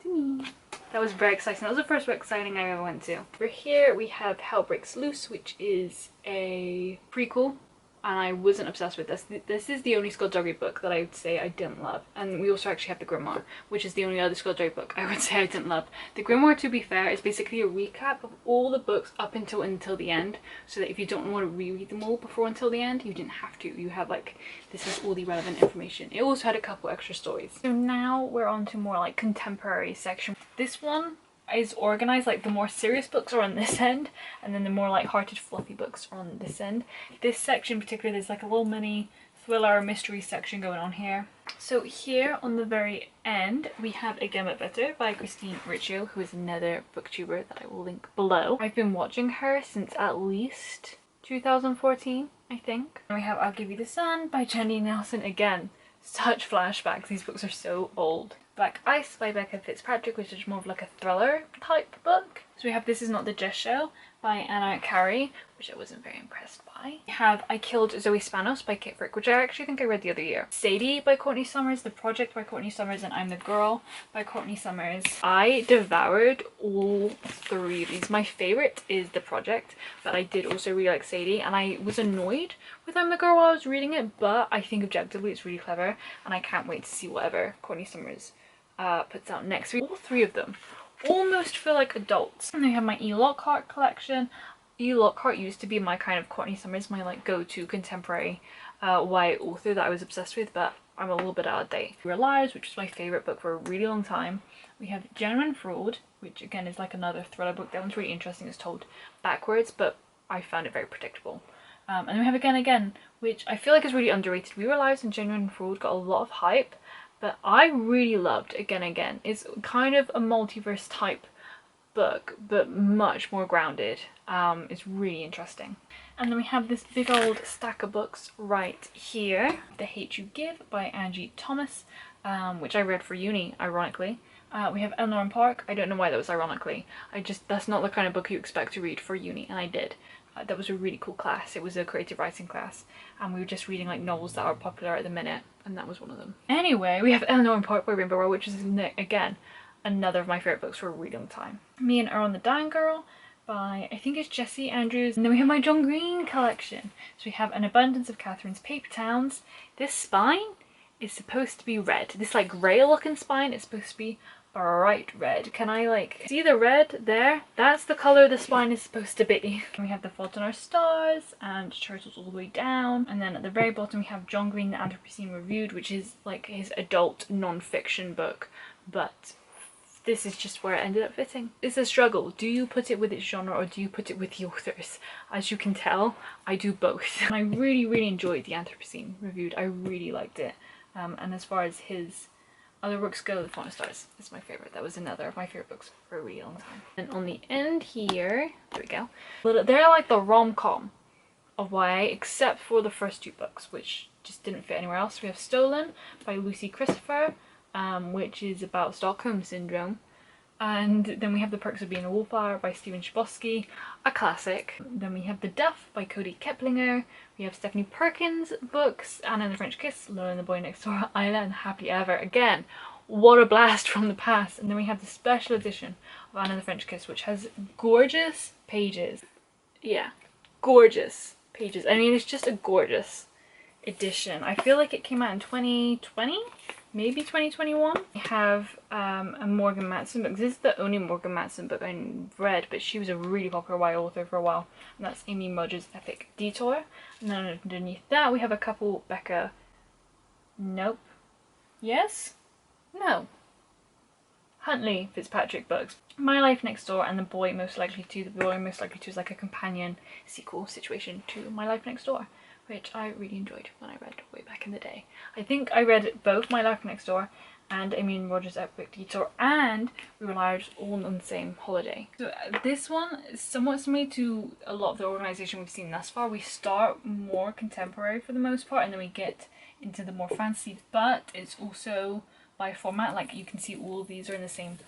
me. That was very exciting. That was the first book signing I ever went to. Over here we have Hell Breaks Loose, which is a prequel, and I wasn't obsessed with this. This is the only Skulduggery book that I would say I didn't love. And we also actually have the Grimoire, which is the only other Skulduggery book I would say I didn't love. The Grimoire, to be fair, is basically a recap of all the books up until the end, so that if you don't want to reread them all before Until the End, you didn't have to. You have, like, this is all the relevant information. It also had a couple extra stories. So now we're on to more like contemporary section. This one is organized, like the more serious books are on this end, and then the more light-hearted fluffy books are on this end. This section in particular, there's like a little mini thriller mystery section going on here. So here on the very end we have Again But Better by Christine Riccio, who is another booktuber that I will link below. I've been watching her since at least 2014, I think. And we have I'll Give You the Sun by Jenny Nelson. Again, such flashbacks, these books are so old. Black Ice by Becca Fitzpatrick, which is more of like a thriller type book. So we have This Is Not the Just Show by Anna Carey, which I wasn't very impressed by. We have I Killed Zoe Spanos by Kit Frick, which I actually think I read the other year. Sadie by Courtney Summers, The Project by Courtney Summers, and I'm the Girl by Courtney Summers. I devoured all 3 of these. My favourite is The Project, but I did also really like Sadie, and I was annoyed with I'm the Girl while I was reading it, but I think objectively it's really clever, and I can't wait to see whatever Courtney Summers puts out next. All 3 of them almost feel like adults. And then we have my E. Lockhart collection. E. Lockhart used to be my kind of Courtney Summers, my like go-to contemporary YA author that I was obsessed with, but I'm a little bit out of date. Real Lives, which is my favourite book for a really long time. We have Genuine Fraud, which again is like another thriller book. That one's really interesting. It's told backwards, but I found it very predictable. And then we have Again, which I feel like is really underrated. Real Lives and Genuine Fraud got a lot of hype, but I really loved Again. It's kind of a multiverse type book, but much more grounded. It's really interesting. And then we have this big old stack of books right here. The Hate You Give by Angie Thomas, which I read for uni, ironically. We have Eleanor and Park. I don't know why that was ironically. That's not the kind of book you expect to read for uni, and I did. That was a really cool class. It was a creative writing class, and we were just reading like novels that are popular at the minute, and that was one of them. Anyway, we have Eleanor and Park by Rainbow Rowell, which is again another of my favourite books for a really long time. Me and Earl and the Dying Girl by, I think it's Jessie Andrews. And then we have my John Green collection. So we have An Abundance of Catherine's Paper Towns. This spine is supposed to be red. This like grey looking spine is supposed to be bright red. Can I like see the red there? That's the colour the spine is supposed to be. And we have The Fault in Our Stars and Turtles All the Way Down. And then at the very bottom we have John Green, The Anthropocene Reviewed, which is like his adult non-fiction book, but this is just where it ended up fitting. It's a struggle. Do you put it with its genre or do you put it with the authors? As you can tell, I do both. And I really enjoyed the Anthropocene reviewed. I really liked it. And as far as his other books go, The Fault in Our Stars is my favourite. That was another of my favourite books for a really long time. And on the end here, there we go. They're like the rom-com of YA, except for the first 2 books, which just didn't fit anywhere else. We have Stolen by Lucy Christopher, which is about Stockholm Syndrome. And then we have The Perks of Being a Wallflower by Stephen Chbosky, a classic. Then we have The Duff by Cody Keplinger. We have Stephanie Perkins' books, Anna and the French Kiss, Lola and the Boy Next Door, Isla and Happily Ever. Again, what a blast from the past. And then we have the special edition of Anna and the French Kiss, which has gorgeous pages. Yeah, gorgeous pages. I mean, it's just a gorgeous edition. I feel like it came out in 2020, maybe 2021. We have a Morgan Matson book. This is the only Morgan Matson book I read, but she was a really popular YA author for a while, and that's Amy Mudge's Epic Detour. And then underneath that we have a couple Becca... Nope. Yes? No. Huntley Fitzpatrick books. My Life Next Door and The Boy Most Likely To. The Boy Most Likely To is like a companion sequel situation to My Life Next Door, which I really enjoyed when I read way back in the day. I think I read both My Life Next Door and Amy and Roger's Epic Detour, and We Were Liars all on the same holiday. So this one is somewhat similar to a lot of the organisation we've seen thus far. We start more contemporary for the most part, and then we get into the more fancy, but it's also by format. Like, you can see all of these are in the same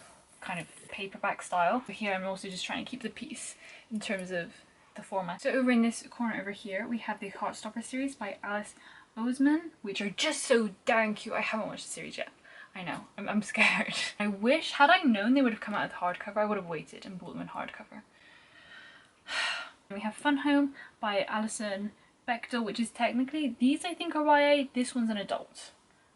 kind of paperback style. But here I'm also just trying to keep the peace in terms of the format. So over in this corner over here we have the Heartstopper series by Alice Oseman, which are just so darn cute. I haven't watched the series yet. I know, I'm scared. I wish, had I known they would have come out with hardcover, I would have waited and bought them in hardcover. We have Fun Home by Alison Bechdel, which is technically, these I think are YA, this one's an adult.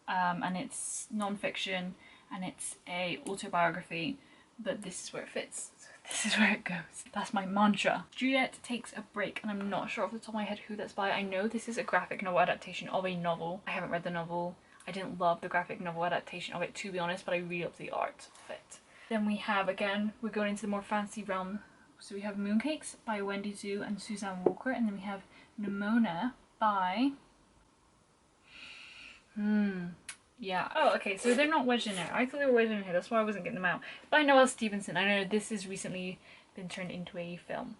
And it's non-fiction and it's a autobiography, but this is where it fits. So this is where it goes. That's my mantra. Juliet Takes a Break, and I'm not sure off the top of my head who that's by. I know this is a graphic novel adaptation of a novel. I haven't read the novel. I didn't love the graphic novel adaptation of it, to be honest, but I really love the art of it. Then we have, again, we're going into the more fancy realm. So we have Mooncakes by Wendy Zhu and Suzanne Walker, and then we have Nimona by... Yeah. Oh, okay, so they're not wedged in there. I thought they were wedged in here, that's why I wasn't getting them out. By Noelle Stevenson. I know this has recently been turned into a film,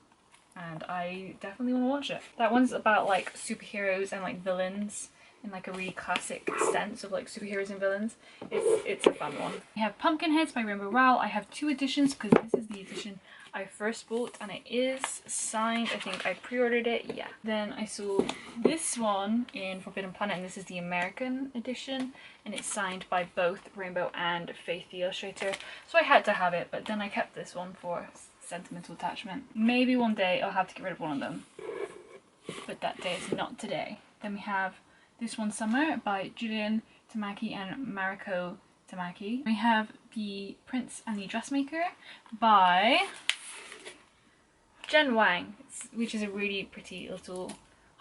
and I definitely want to watch it. That one's about like superheroes and like villains in like a really classic sense of like superheroes and villains. It's a fun one. We have Pumpkinheads by Rainbow Rowell. I have 2 editions because this is the edition I first bought, and it is signed. I think I pre-ordered it, yeah. Then I saw this one in Forbidden Planet, and this is the American edition, and it's signed by both Rainbow and Faith the Illustrator, so I had to have it, but then I kept this one for sentimental attachment. Maybe one day I'll have to get rid of one of them, but that day is not today. Then we have This One Summer by Julian Tamaki and Mariko Tamaki. We have The Prince and the Dressmaker by Jen Wang, which is a really pretty little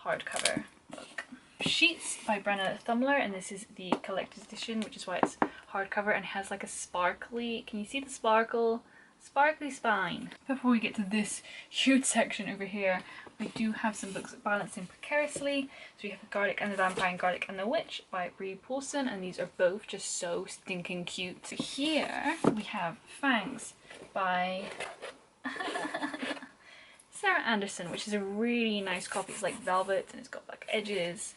hardcover book. Sheets by Brenna Thumler, and this is the collector's edition, which is why it's hardcover and has like a sparkly, can you see the sparkle? Sparkly spine. Before we get to this huge section over here, we do have some books balancing precariously. So we have Garlic and the Vampire and Garlic and the Witch by Brie Paulson, and these are both just so stinking cute. So here we have Fangs by Sarah Anderson, which is a really nice copy. It's like velvet and it's got black edges.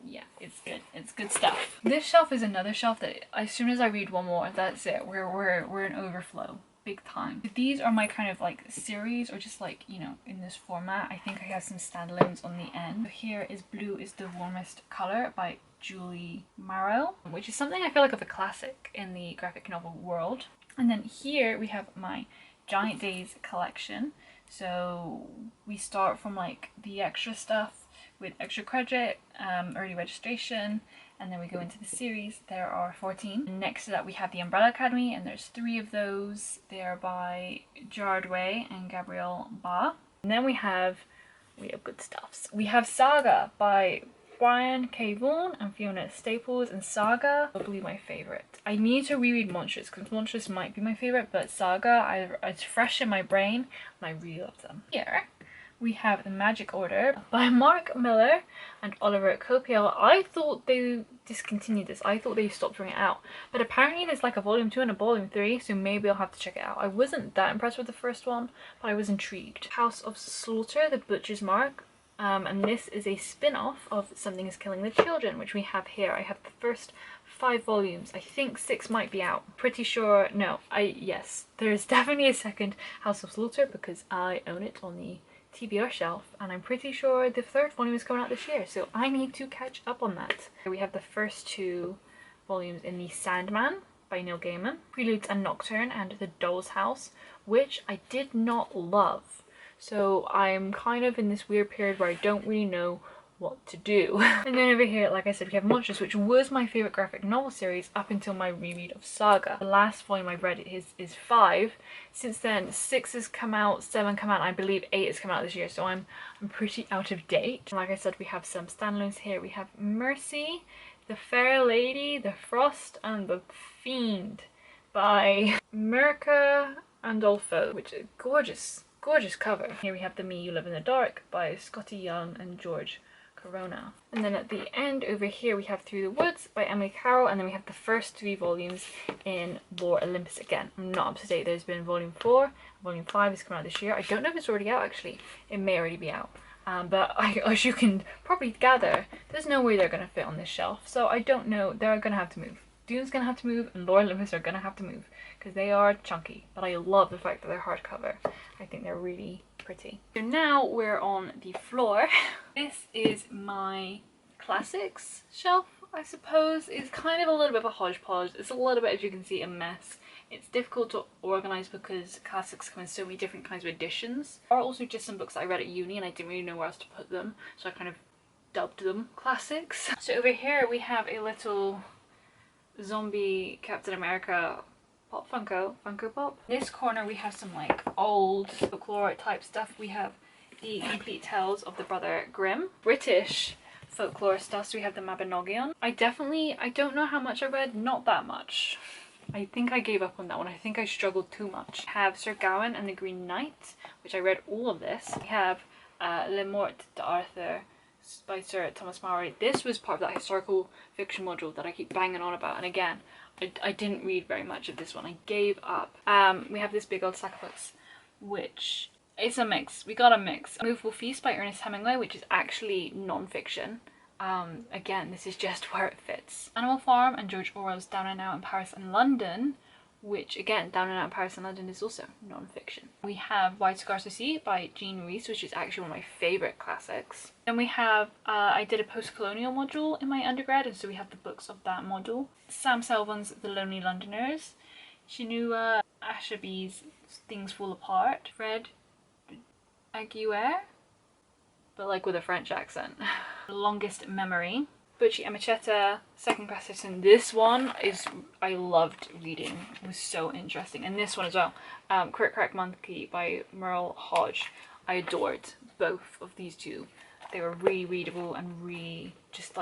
Yeah, it's good. It's good stuff. This shelf is another shelf that as soon as I read one more, that's it. We're in overflow. Big time. These are my kind of like series, or just like, you know, in this format. I think I have some standalones on the end. So here is Blue is the Warmest Color by Julie Marrow, which is something I feel like of a classic in the graphic novel world. And then here we have my Giant Days collection. So we start from like the extra stuff with extra credit, early registration, and then we go into the series. There are 14. Next to that we have the Umbrella Academy, and there's 3 of those. They are by Gerard Way and Gabrielle Ba. And then we have good stuffs. We have Saga by Brian K. Vaughan and Fiona Staples and Saga, probably my favourite. I need to reread Monstrous because Monstrous might be my favourite, but Saga, it's fresh in my brain and I really love them. Here we have The Magic Order by Mark Miller and Oliver Copiel. I thought they discontinued this. I thought they stopped bringing it out. But apparently there's like a volume 2 and a volume 3, so maybe I'll have to check it out. I wasn't that impressed with the first one, but I was intrigued. House of Slaughter, The Butcher's Mark. And this is a spin-off of Something is Killing the Children, which we have here. I have the first 5 volumes. I think 6 might be out. Pretty sure, no, yes. There's definitely a second House of Slaughter because I own it on the TBR shelf, and I'm pretty sure the 3rd volume is coming out this year, so I need to catch up on that. Here we have the first 2 volumes in The Sandman by Neil Gaiman, Preludes and Nocturne, and The Doll's House, which I did not love. So I'm kind of in this weird period where I don't really know what to do. And then over here, like I said, we have Monstrous, which was my favourite graphic novel series up until my reread of Saga. The last volume I've read is 5. Since then, 6 has come out, 7 come out, and I believe 8 has come out this year, so I'm pretty out of date. And like I said, we have some standalones here. We have Mercy, The Fair Lady, The Frost, and The Fiend by Mirka Andolfo, which is gorgeous cover. Here we have The Me You Live in the Dark by Scotty Young and George Corona. And then at the end over here we have Through the Woods by Emily Carroll, and then we have the first 3 volumes in Lore Olympus again. I'm not up to date. There's been volume 4, volume 5 is coming out this year. I don't know if it's already out actually. It may already be out. But as you can probably gather, there's no way they're going to fit on this shelf. So I don't know. They're going to have to move. Dune's going to have to move and Lore Olympus are going to have to move because they are chunky. But I love the fact that they're hardcover. I think they're really pretty. So now we're on the floor. This is my classics shelf, I suppose. It's kind of a little bit of a hodgepodge. It's a little bit, as you can see, a mess. It's difficult to organise because classics come in so many different kinds of editions. There are also just some books that I read at uni and I didn't really know where else to put them, so I kind of dubbed them classics. So over here we have a little zombie Captain America Pop Funko Pop. In this corner we have some like old folklore type stuff. We have the Complete Tales of the Brother Grimm. British folklore stuff, so we have the Mabinogion. I don't know how much I read, not that much. I think I gave up on that one. I think I struggled too much. I have Sir Gawain and the Green Knight, which I read all of this. We have Le Morte d'Arthur by Sir Thomas Malory. This was part of that historical fiction module that I keep banging on about, and again, I didn't read very much of this one. I gave up. We have this big old sack of books, which is a mix. We got a mix. Movable Feast by Ernest Hemingway, which is actually non-fiction. Again, this is just where it fits. Animal Farm and George Orwell's Down and Out in Paris and London, which again, Down and Out in Paris and London is also non-fiction. We have Wide Cigars to See by Jean Rhys, which is actually one of my favourite classics. Then we have, I did a post-colonial module in my undergrad, and so we have the books of that module. Sam Selvon's The Lonely Londoners, Chinua Achebe's Things Fall Apart, Fred Aguirre, but like with a French accent. The Longest Memory, Butchie Emecheta, Second Class Citizen. This one is, I loved reading. It was so interesting. And this one as well, Crick Crack Monkey by Merle Hodge. I adored both of these two. They were really readable and really just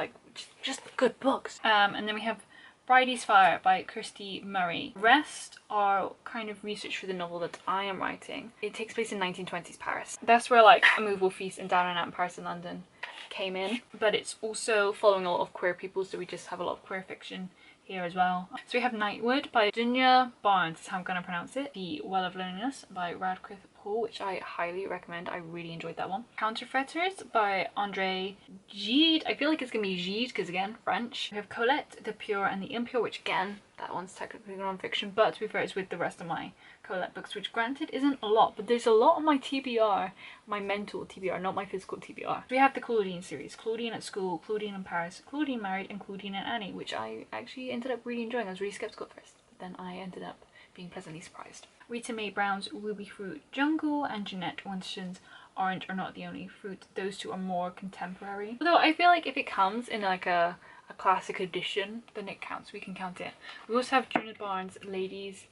good books. And then we have Bridie's Fire by Kirsty Murray. The rest are kind of research for the novel that I am writing. It takes place in 1920s Paris. That's where like A Movable Feast and Down and Out in Paris and London came in, but it's also following a lot of queer people, so we just have a lot of queer fiction here as well. So we have Nightwood by Dunya Barnes, is how I'm going to pronounce it. The Well of Loneliness by Radcliffe Paul, which I highly recommend. I really enjoyed that one. Counterfeiters by Andre Gide. I feel like it's going to be Gide because again, French. We have Colette, The Pure and the Impure, which again, that one's technically non-fiction, but to be fair, it's with the rest of my Colette books, which granted isn't a lot, but there's a lot on my TBR, my mental TBR, not my physical TBR. We have the Claudine series, Claudine at School, Claudine in Paris, Claudine Married, and Claudine and Annie, which I actually ended up really enjoying. I was really skeptical at first, but then I ended up being pleasantly surprised. Rita Mae Brown's Ruby Fruit Jungle and Jeanette Winston's Orange Are Not the Only Fruit. Those two are more contemporary. Although I feel like if it comes in like a classic edition, then it counts. We can count it. We also have Junid Barnes' Ladies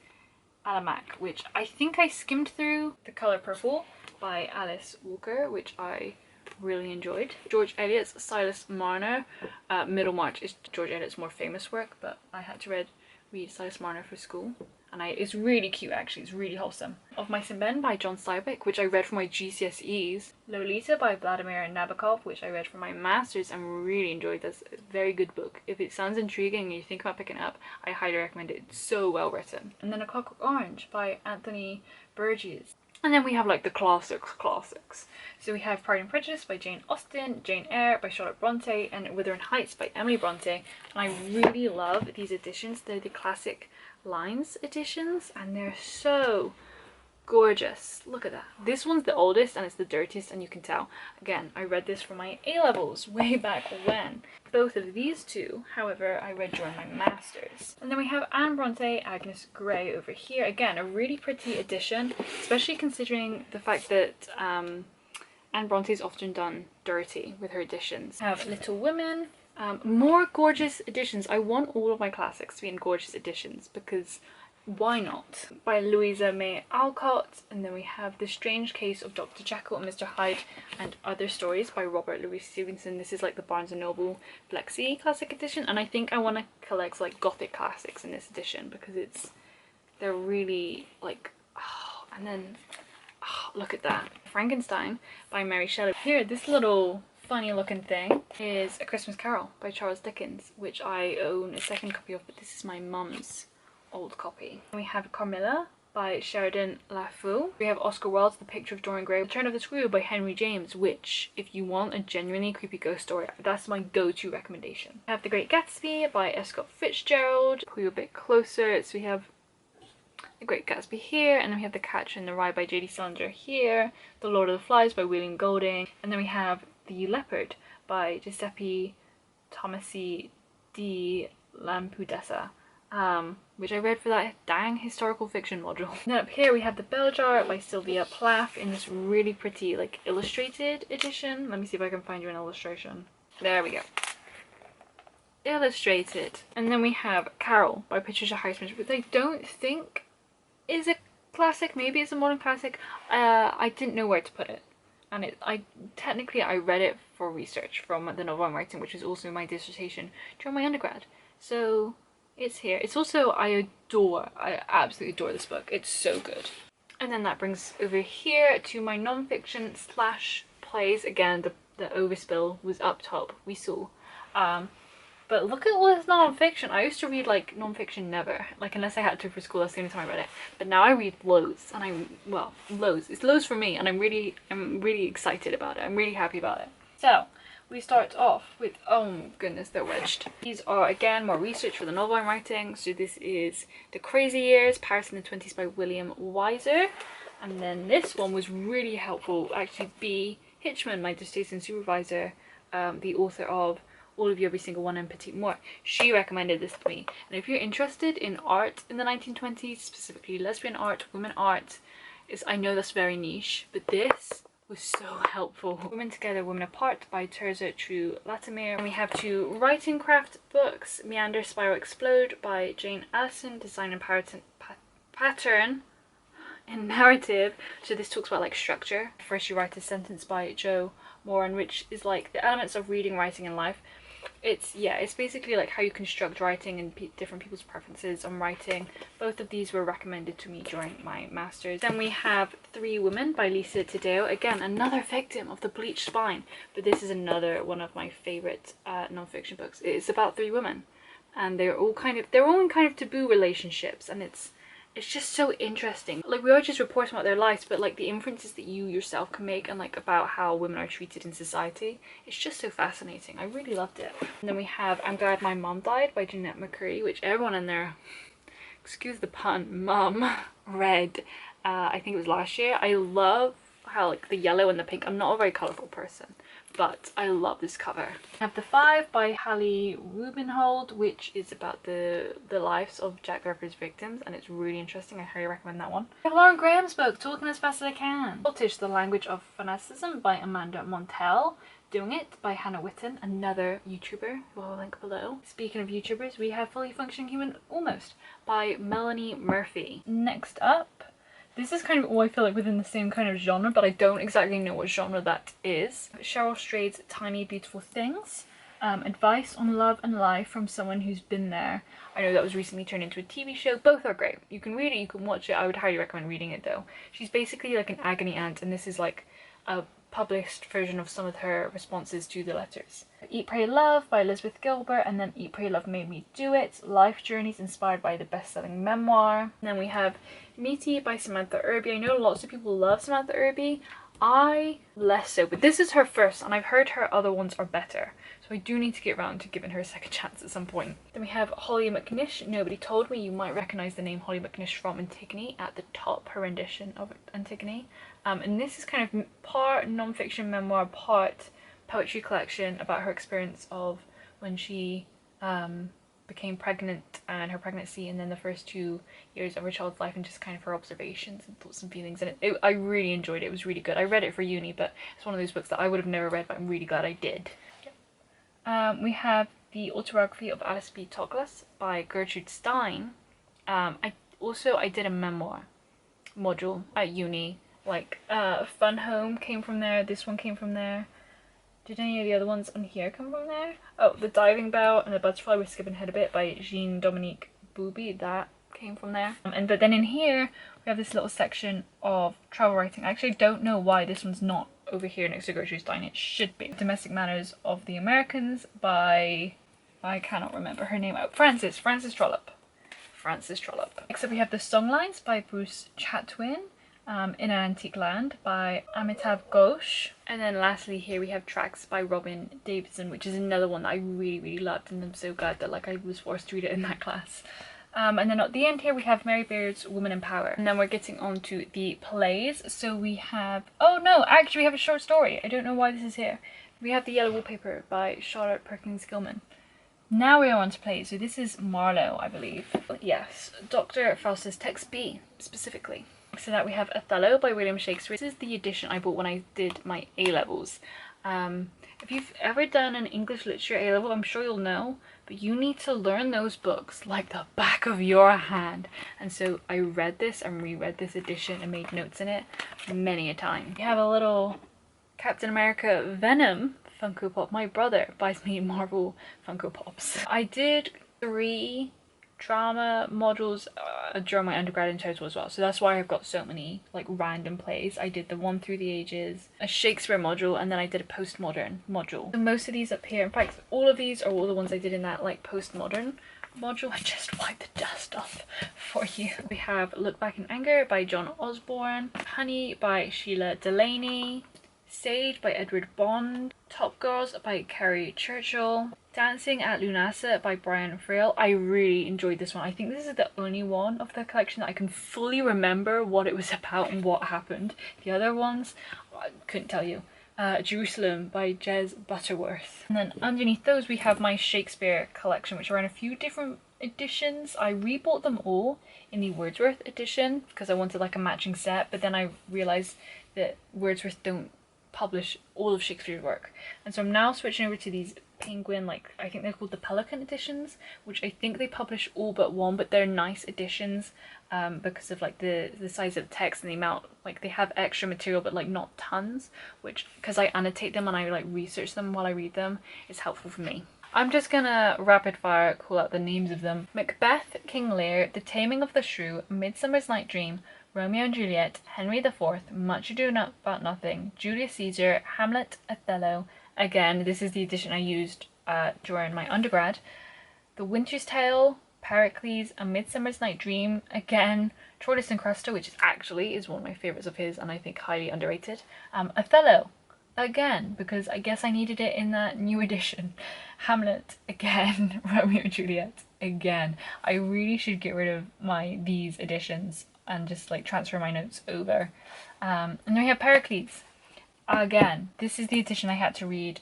Alamac, which I think I skimmed through. The Color Purple by Alice Walker, which I really enjoyed. George Eliot's Silas Marner. Middlemarch is George Eliot's more famous work, but I had to read Silas Marner for school. And it's really cute actually, it's really wholesome. Of Mice and Men by John Steinbeck, which I read for my GCSEs. Lolita by Vladimir Nabokov, which I read for my masters and really enjoyed. This very good book. If it sounds intriguing and you think about picking it up, I highly recommend it. It's so well written. And then A Clockwork Orange by Anthony Burgess. And then we have like the classics. So we have Pride and Prejudice by Jane Austen, Jane Eyre by Charlotte Bronte, and Wuthering Heights by Emily Bronte. And I really love these editions. They're the classic lines editions and they're so gorgeous. Look at that. This one's the oldest and it's the dirtiest, and you can tell. Again, I read this for my A-levels way back when. Both of these two, however, I read during my masters. And then we have Anne Bronte, Agnes Grey over here. Again, a really pretty edition, especially considering the fact that Anne Bronte is often done dirty with her editions. I have Little Women. More gorgeous editions. I want all of my classics to be in gorgeous editions because why not? By Louisa May Alcott. And then we have The Strange Case of Dr. Jekyll and Mr. Hyde and Other Stories by Robert Louis Stevenson. This is like the Barnes & Noble Flexi Classic Edition, and I think I want to collect like Gothic classics in this edition because they're really like, oh, and then oh, look at that. Frankenstein by Mary Shelley. Here, this little funny looking thing is A Christmas Carol by Charles Dickens, which I own a second copy of, but this is my mum's old copy. And we have Carmilla by Sheridan LaFou. We have Oscar Wilde's The Picture of Dorian Gray, Return of the Screw by Henry James, which if you want a genuinely creepy ghost story, that's my go-to recommendation. We have The Great Gatsby by S. Scott Fitzgerald. Pull you a bit closer, so we have The Great Gatsby here, and then we have The Catcher in the Rye by J.D. Salinger here, The Lord of the Flies by William Golding, and then we have The Leopard by Giuseppe Tomasi di Lampudessa, which I read for that dang historical fiction module. And then up here we have The Bell Jar by Sylvia Plath in this really pretty like illustrated edition. Let me see if I can find you an illustration. There we go. Illustrated. And then we have Carol by Patricia Highsmith, which I don't think is a classic. Maybe it's a modern classic. I didn't know where to put it. And technically I read it for research from the novel I'm writing, which is also my dissertation during my undergrad. So it's here. It's also, I absolutely adore this book. It's so good. And then that brings over here to my non-fiction / plays. Again, the overspill was up top, we saw. But look at all this non-fiction. I used to read like non-fiction never, like unless I had to for school. That's the only time I read it. But now I read loads, and loads. It's loads for me, and I'm really excited about it. I'm really happy about it. So we start off with, oh my goodness, they're wedged. These are again more research for the novel I'm writing. So this is The Crazy Years, Paris in the 20s by William Weiser, and then this one was really helpful. Actually, B. Hitchman, my dissertation supervisor, the author of All of You, Every Single One, and Petite Mort, she recommended this to me. And if you're interested in art in the 1920s, specifically lesbian art, women art, I know that's very niche, but this was so helpful. Women Together, Women Apart by Teresa True Latimer. And we have two writing craft books, Meander, Spiral, Explode by Jane Allison, Design and Pattern and Narrative. So this talks about like structure. First You Write a Sentence by Jo Moran, which is like the elements of reading, writing, and life. It's basically like how you construct writing and different people's preferences on writing. Both of these were recommended to me during my masters. Then we have Three Women by Lisa Taddeo. Again, another victim of the bleached spine, but this is another one of my favorite non-fiction books. It's about three women, and they're all in kind of taboo relationships, and it's just so interesting. Like, we are just reporting about their lives, but like the inferences that you yourself can make and like about how women are treated in society, it's just so fascinating. I really loved it. And then we have I'm Glad My Mom Died by Jeanette McCurry, which everyone in there, excuse the pun, mum, read. I think it was last year. I love how like the yellow and the pink, I'm not a very colourful person, but I love this cover. I have The Five by Hallie Rubenhold, which is about the lives of Jack the Ripper's victims, and it's really interesting. I highly recommend that one. I have Lauren Graham's book, Talking as Fast as I Can. Scottish, The Language of Fanaticism by Amanda Montell. Doing It by Hannah Witten, another YouTuber who I'll link below. Speaking of YouTubers, we have Fully Functioning Human Almost by Melanie Murphy. Next up, This is kind of all I feel like within the same kind of genre, but I don't exactly know what genre that is. Cheryl Strayed's Tiny Beautiful Things. Advice on Love and Life from Someone Who's Been There. I know that was recently turned into a TV show. Both are great. You can read it, you can watch it. I would highly recommend reading it though. She's basically like an agony aunt, and this is like a published version of some of her responses to the letters. Eat, Pray, Love by Elizabeth Gilbert, and then Eat, Pray, Love Made Me Do It. Life Journeys inspired by the best-selling memoir. And then we have Meaty by Samantha Irby. I know lots of people love Samantha Irby. I less so, but this is her first, and I've heard her other ones are better. So I do need to get around to giving her a second chance at some point. Then we have Holly McNish, Nobody Told Me. You might recognise the name Holly McNish from Antigone at the top, her rendition of Antigone. And this is kind of part non-fiction memoir, part poetry collection about her experience of when she became pregnant and her pregnancy, and then the first 2 years of her child's life, and just kind of her observations and thoughts and feelings. And I really enjoyed it. It was really good. I read it for uni, but it's one of those books that I would have never read, but I'm really glad I did. We have The Autobiography of Alice B. Toklas by Gertrude Stein. I did a memoir module at uni. Like Fun Home came from there, this one came from there. Did any of the other ones on here come from there? Oh, The Diving Bell and The Butterfly, we're skipping ahead a bit, by Jean-Dominique Bouby, that came from there. But then in here we have this little section of travel writing. I actually don't know why this one's not over here next to Gertrude Stein. It should be. Domestic Manners of the Americans by, I cannot remember her name. Oh, Frances Trollope. Next up we have The Songlines by Bruce Chatwin. In an Antique Land by Amitav Ghosh. And then lastly here we have Tracks by Robin Davidson, which is another one that I really loved, and I'm so glad that like I was forced to read it in that class. And then at the end here we have Mary Beard's Woman in Power. And then we're getting on to the plays. So we have, oh no, actually we have a short story. I don't know why this is here. We have The Yellow Wallpaper by Charlotte Perkins Gilman. Now we are on to plays. So this is Marlowe, I believe. Yes, Dr. Faustus Text B specifically. So that we have Othello by William Shakespeare. This is the edition I bought when I did my A-levels. If you've ever done an English literature A-level, I'm sure you'll know, but you need to learn those books like the back of your hand. And so I read this and reread this edition and made notes in it many a time. We have a little Captain America Venom Funko Pop. My brother buys me Marvel Funko Pops. I did 3 drama modules during my undergrad in total as well, so that's why I've got so many like random plays. I did the One Through the Ages, a Shakespeare module, and then I did a postmodern module. So most of these up here, in fact all of these are all the ones I did in that like postmodern module. I just wiped the dust off for you. We have Look Back in Anger by John Osborne, Honey by Sheila Delaney, Sage by Edward Bond, Top Girls by Carrie Churchill, Dancing at Lunasa by Brian Frail. I really enjoyed this one. I think this is the only one of the collection that I can fully remember what it was about and what happened. The other ones, I couldn't tell you. Jerusalem by Jez Butterworth. And then underneath those we have my Shakespeare collection, which are in a few different editions. I rebought them all in the Wordsworth edition because I wanted like a matching set, but then I realised that Wordsworth don't publish all of Shakespeare's work, and so I'm now switching over to these Penguin, like I think they're called the Pelican editions, which I think they publish all but one, but they're nice editions because of like the size of the text and the amount, like they have extra material but like not tons, which because I annotate them and I like research them while I read them is helpful for me. I'm just gonna rapid fire call out the names of them. Macbeth, King Lear, The Taming of the Shrew, Midsummer's Night Dream, Romeo and Juliet, Henry IV, Much Ado About Nothing, Julius Caesar, Hamlet, Othello. Again, this is the edition I used during my undergrad. The Winter's Tale, Pericles, A Midsummer's Night Dream. Again, Tortoise and Cressida, which is one of my favourites of his and I think highly underrated. Othello, again, because I guess I needed it in that new edition. Hamlet, again. Romeo and Juliet, again. I really should get rid of these editions and just like transfer my notes over. And then we have Pericles. Again, this is the edition I had to read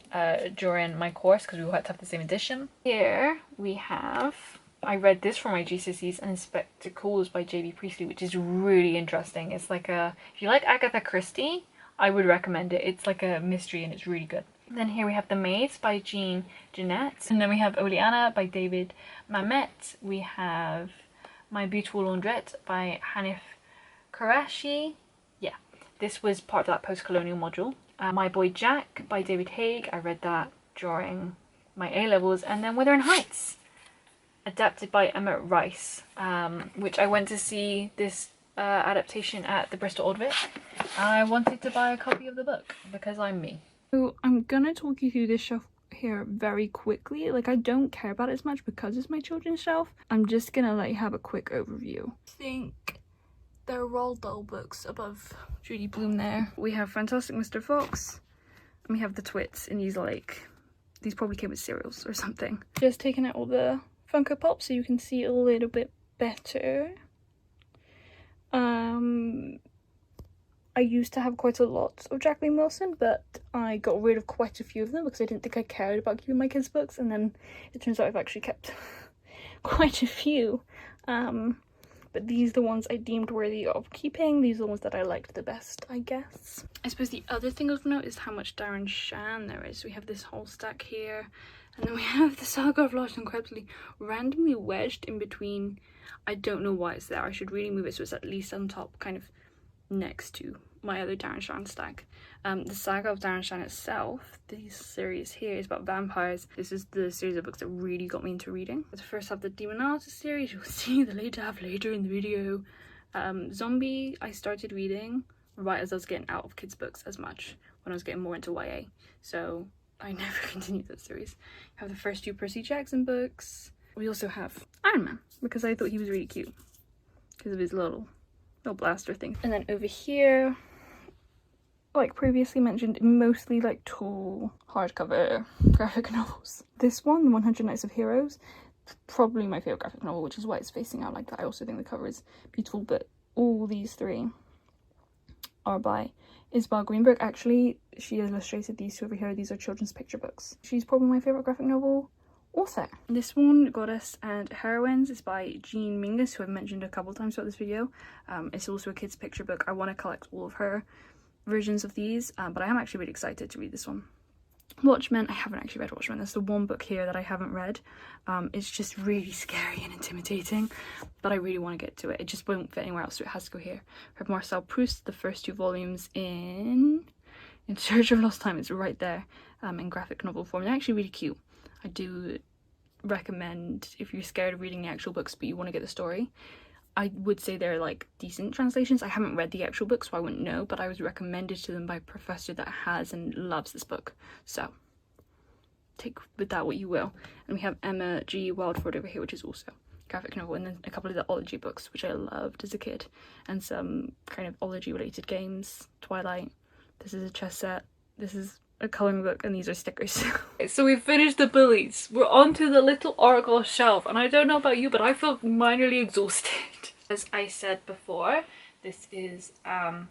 during my course because we all had to have the same edition. Here we have, I read this for my GCSEs, and Spectacles by J.B. Priestley, which is really interesting. It's like if you like Agatha Christie, I would recommend it. It's like a mystery and it's really good. Then here we have The Maze by Jean Genet. And then we have Oleana by David Mamet. We have My Beautiful Laundrette by Hanif Karashi. Yeah, this was part of that post-colonial module. My Boy Jack by David Haig. I read that during my A-levels. And then Wuthering Heights, adapted by Emma Rice, which I went to see this adaptation at the Bristol Old Vic. And I wanted to buy a copy of the book because I'm me. So I'm gonna talk you through this shelf here very quickly. Like, I don't care about it as much because it's my children's shelf. I'm just gonna let you have a quick overview. I think there are Roald Dahl books above Judy Blume there. We have Fantastic Mr. Fox, and we have the Twits, and these are like, these probably came with cereals or something. Just taking out all the Funko Pops so you can see a little bit better. I used to have quite a lot of Jacqueline Wilson, but I got rid of quite a few of them because I didn't think I cared about keeping my kids' books, and then it turns out I've actually kept quite a few. But these are the ones I deemed worthy of keeping. These are the ones that I liked the best, I guess. I suppose the other thing of note is how much Darren Shan there is. We have this whole stack here, and then we have the Saga of Lost and Incredibly randomly wedged in between. I don't know why it's there. I should really move it so it's at least on top, kind of next to my other Darren Shan stack. The Saga of Darren Shan itself, this series here, is about vampires. This is the series of books that really got me into reading. The first half of the Demon Artist series, you'll see the later half later in the video. Zombie, I started reading right as I was getting out of kids' books as much, when I was getting more into YA. So I never continued that series. I have the first two Percy Jackson books. We also have Iron Man, because I thought he was really cute because of his little blaster thing. And then over here, like previously mentioned, mostly like tall hardcover graphic novels. This one, 100 Nights of Heroes, probably my favorite graphic novel, which is why it's facing out like that. I also think the cover is beautiful, but all these three are by Isabel Greenberg. Actually, she illustrated these two over here. These are children's picture books. She's probably my favorite graphic novel author. This one, Goddess and Heroines, is by Jean Mingus, who I've mentioned a couple times throughout this video. It's also a kid's picture book. I want to collect all of her versions of these, but I am actually really excited to read this one. Watchmen, I haven't actually read Watchmen. There's the one book here that I haven't read. It's just really scary and intimidating, but I really want to get to it. It just won't fit anywhere else, so it has to go here. I have Marcel Proust, the first two volumes in Search of Lost Time. It's right there in graphic novel form. They're actually really cute. I do recommend, if you're scared of reading the actual books but you want to get the story, I would say they're like decent translations. I haven't read the actual book, so I wouldn't know, but I was recommended to them by a professor that has and loves this book. So take with that what you will. And we have Emma G. Wildford over here, which is also graphic novel, and then a couple of the ology books, which I loved as a kid, and some kind of ology related games. Twilight. This is a chess set. This is a colouring book, and these are stickers. So we've finished the bullies. We're on to the little Argyle shelf, and I don't know about you, but I feel minorly exhausted. As I said before, this is a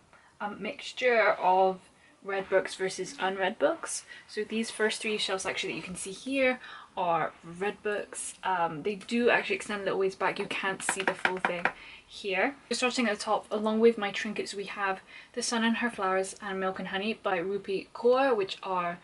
mixture of read books versus unread books. So these first three shelves actually that you can see here are read books. They do actually extend a little ways back. You can't see the full thing here. Starting at the top, along with my trinkets, we have The Sun and Her Flowers and Milk and Honey by Rupi Kaur, which are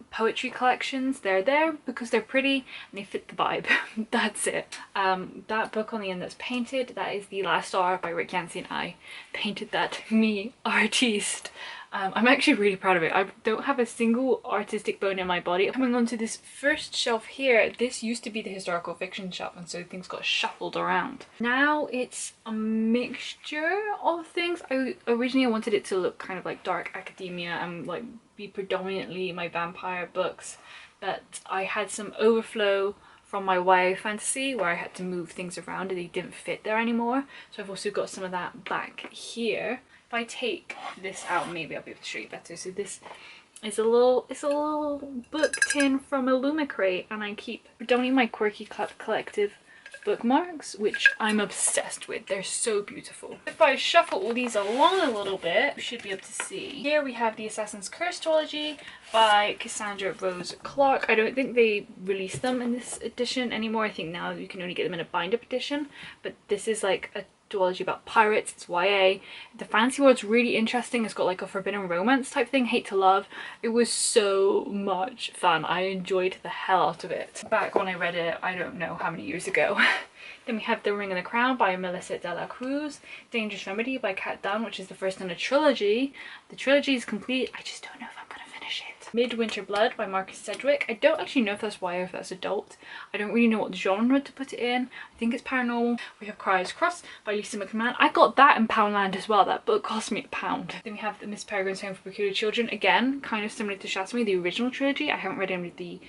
poetry collections. They're there because they're pretty and they fit the vibe. That's it. That book on the end that's painted, that is The Last Star by Rick Yancey. I painted that, me, artiste. I'm actually really proud of it. I don't have a single artistic bone in my body. Coming on to this first shelf here, this used to be the historical fiction shelf, and so things got shuffled around. Now it's a mixture of things. I originally wanted it to look kind of like dark academia and like be predominantly my vampire books, but I had some overflow from my YA fantasy where I had to move things around and they didn't fit there anymore. So I've also got some of that back here. If I take this out, maybe I'll be able to show you better. So this is a little book tin from Illumicrate, and I keep predominantly my Quirky Collective bookmarks, which I'm obsessed with. They're so beautiful. If I shuffle all these along a little bit, you should be able to see. Here we have The Assassin's Curse trilogy by Cassandra Rose Clark. I don't think they release them in this edition anymore. I think now you can only get them in a bind-up edition, but this is like a duology about pirates, it's YA. The fantasy world's really interesting. It's got like a forbidden romance type thing, hate to love. It was so much fun. I enjoyed the hell out of it. Back when I read it, I don't know how many years ago. Then we have The Ring and the Crown by Melissa de la Cruz, Dangerous Remedy by Kat Dunn, which is the first in a trilogy. The trilogy is complete. I just don't know if I'm gonna finish it. Midwinter Blood by Marcus Sedgwick. I don't actually know if that's YA or if that's adult. I don't really know what genre to put it in. I think it's paranormal. We have Cry's Cross by Lisa McMahon. I got that in Poundland as well. That book cost me £1. Then we have The Miss Peregrine's Home for Peculiar Children. Again, kind of similar to Shatami, the original trilogy. I haven't read any of the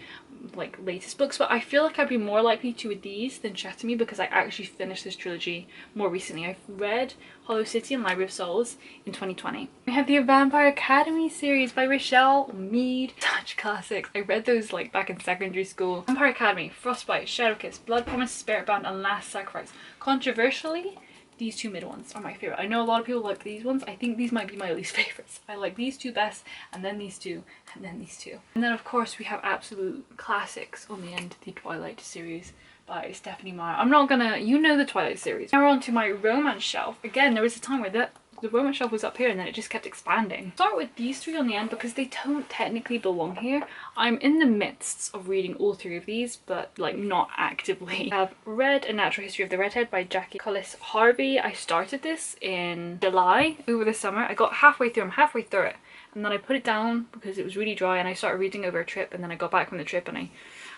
like latest books, but I feel like I'd be more likely to with these than Shatami because I actually finished this trilogy more recently. I've read Hollow City and Library of Souls in 2020. We have the Vampire Academy series by Rochelle Mead. Such classics. I read those like back in secondary school. Vampire Academy, Frostbite, Shadowkiss, Blood Promise, Spirit Bound, and Last Sacrifice. Controversially, these two mid ones are my favorite. I know a lot of people like these ones. I think these might be my least favorites. I like these two best, and then these two, and then these two. And then of course we have absolute classics on the end, the Twilight series by Stephanie Meyer. I'm not gonna, you know the Twilight series. Now we're on to my romance shelf. Again, there was a time where the romance shelf was up here and then it just kept expanding. Start with these three on the end because they don't technically belong here. I'm in the midst of reading all three of these, but like not actively. I've read A Natural History of the Redhead by Jackie Collis Harvey. I started this in July over the summer. I got halfway through, I'm halfway through it, and then I put it down because it was really dry and I started reading over a trip, and then I got back from the trip and I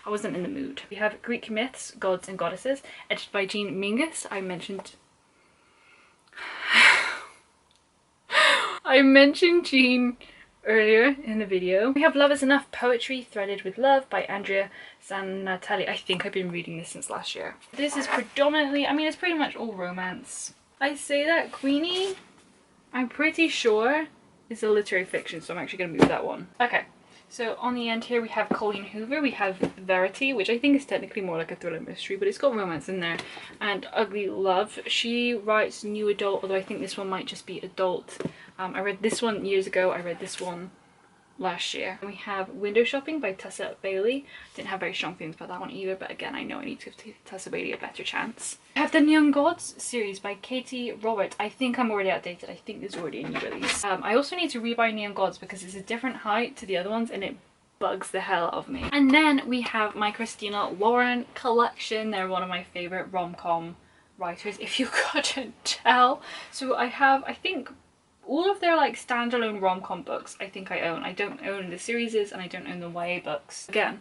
wasn't in the mood. We have Greek Myths, Gods and Goddesses, edited by Jean Mingus. I mentioned Jean earlier in the video. We have Love is Enough, Poetry Threaded with Love by Andrea Sanatali. I think I've been reading this since last year. This is predominantly, I mean, it's pretty much all romance. I say that Queenie, I'm pretty sure, is a literary fiction, so I'm actually going to move that one. Okay, so on the end here we have Colleen Hoover, we have Verity, which I think is technically more like a thriller mystery, but it's got romance in there, and Ugly Love. She writes new adult, although I think this one might just be adult. I read this one years ago, I read this one last year. And we have Window Shopping by Tessa Bailey. Didn't have very strong feelings about that one either, but again, I know I need to give Tessa Bailey a better chance. I have the Neon Gods series by Katie Roberts. I think I'm already outdated. I think there's already a new release. I also need to rebuy Neon Gods because it's a different height to the other ones and it bugs the hell out of me. And then we have my Christina Lauren collection. They're one of my favorite rom-com writers, if you couldn't tell. So I have, I think, all of their like standalone rom-com books I think I own. I don't own the series and I don't own the YA books. Again,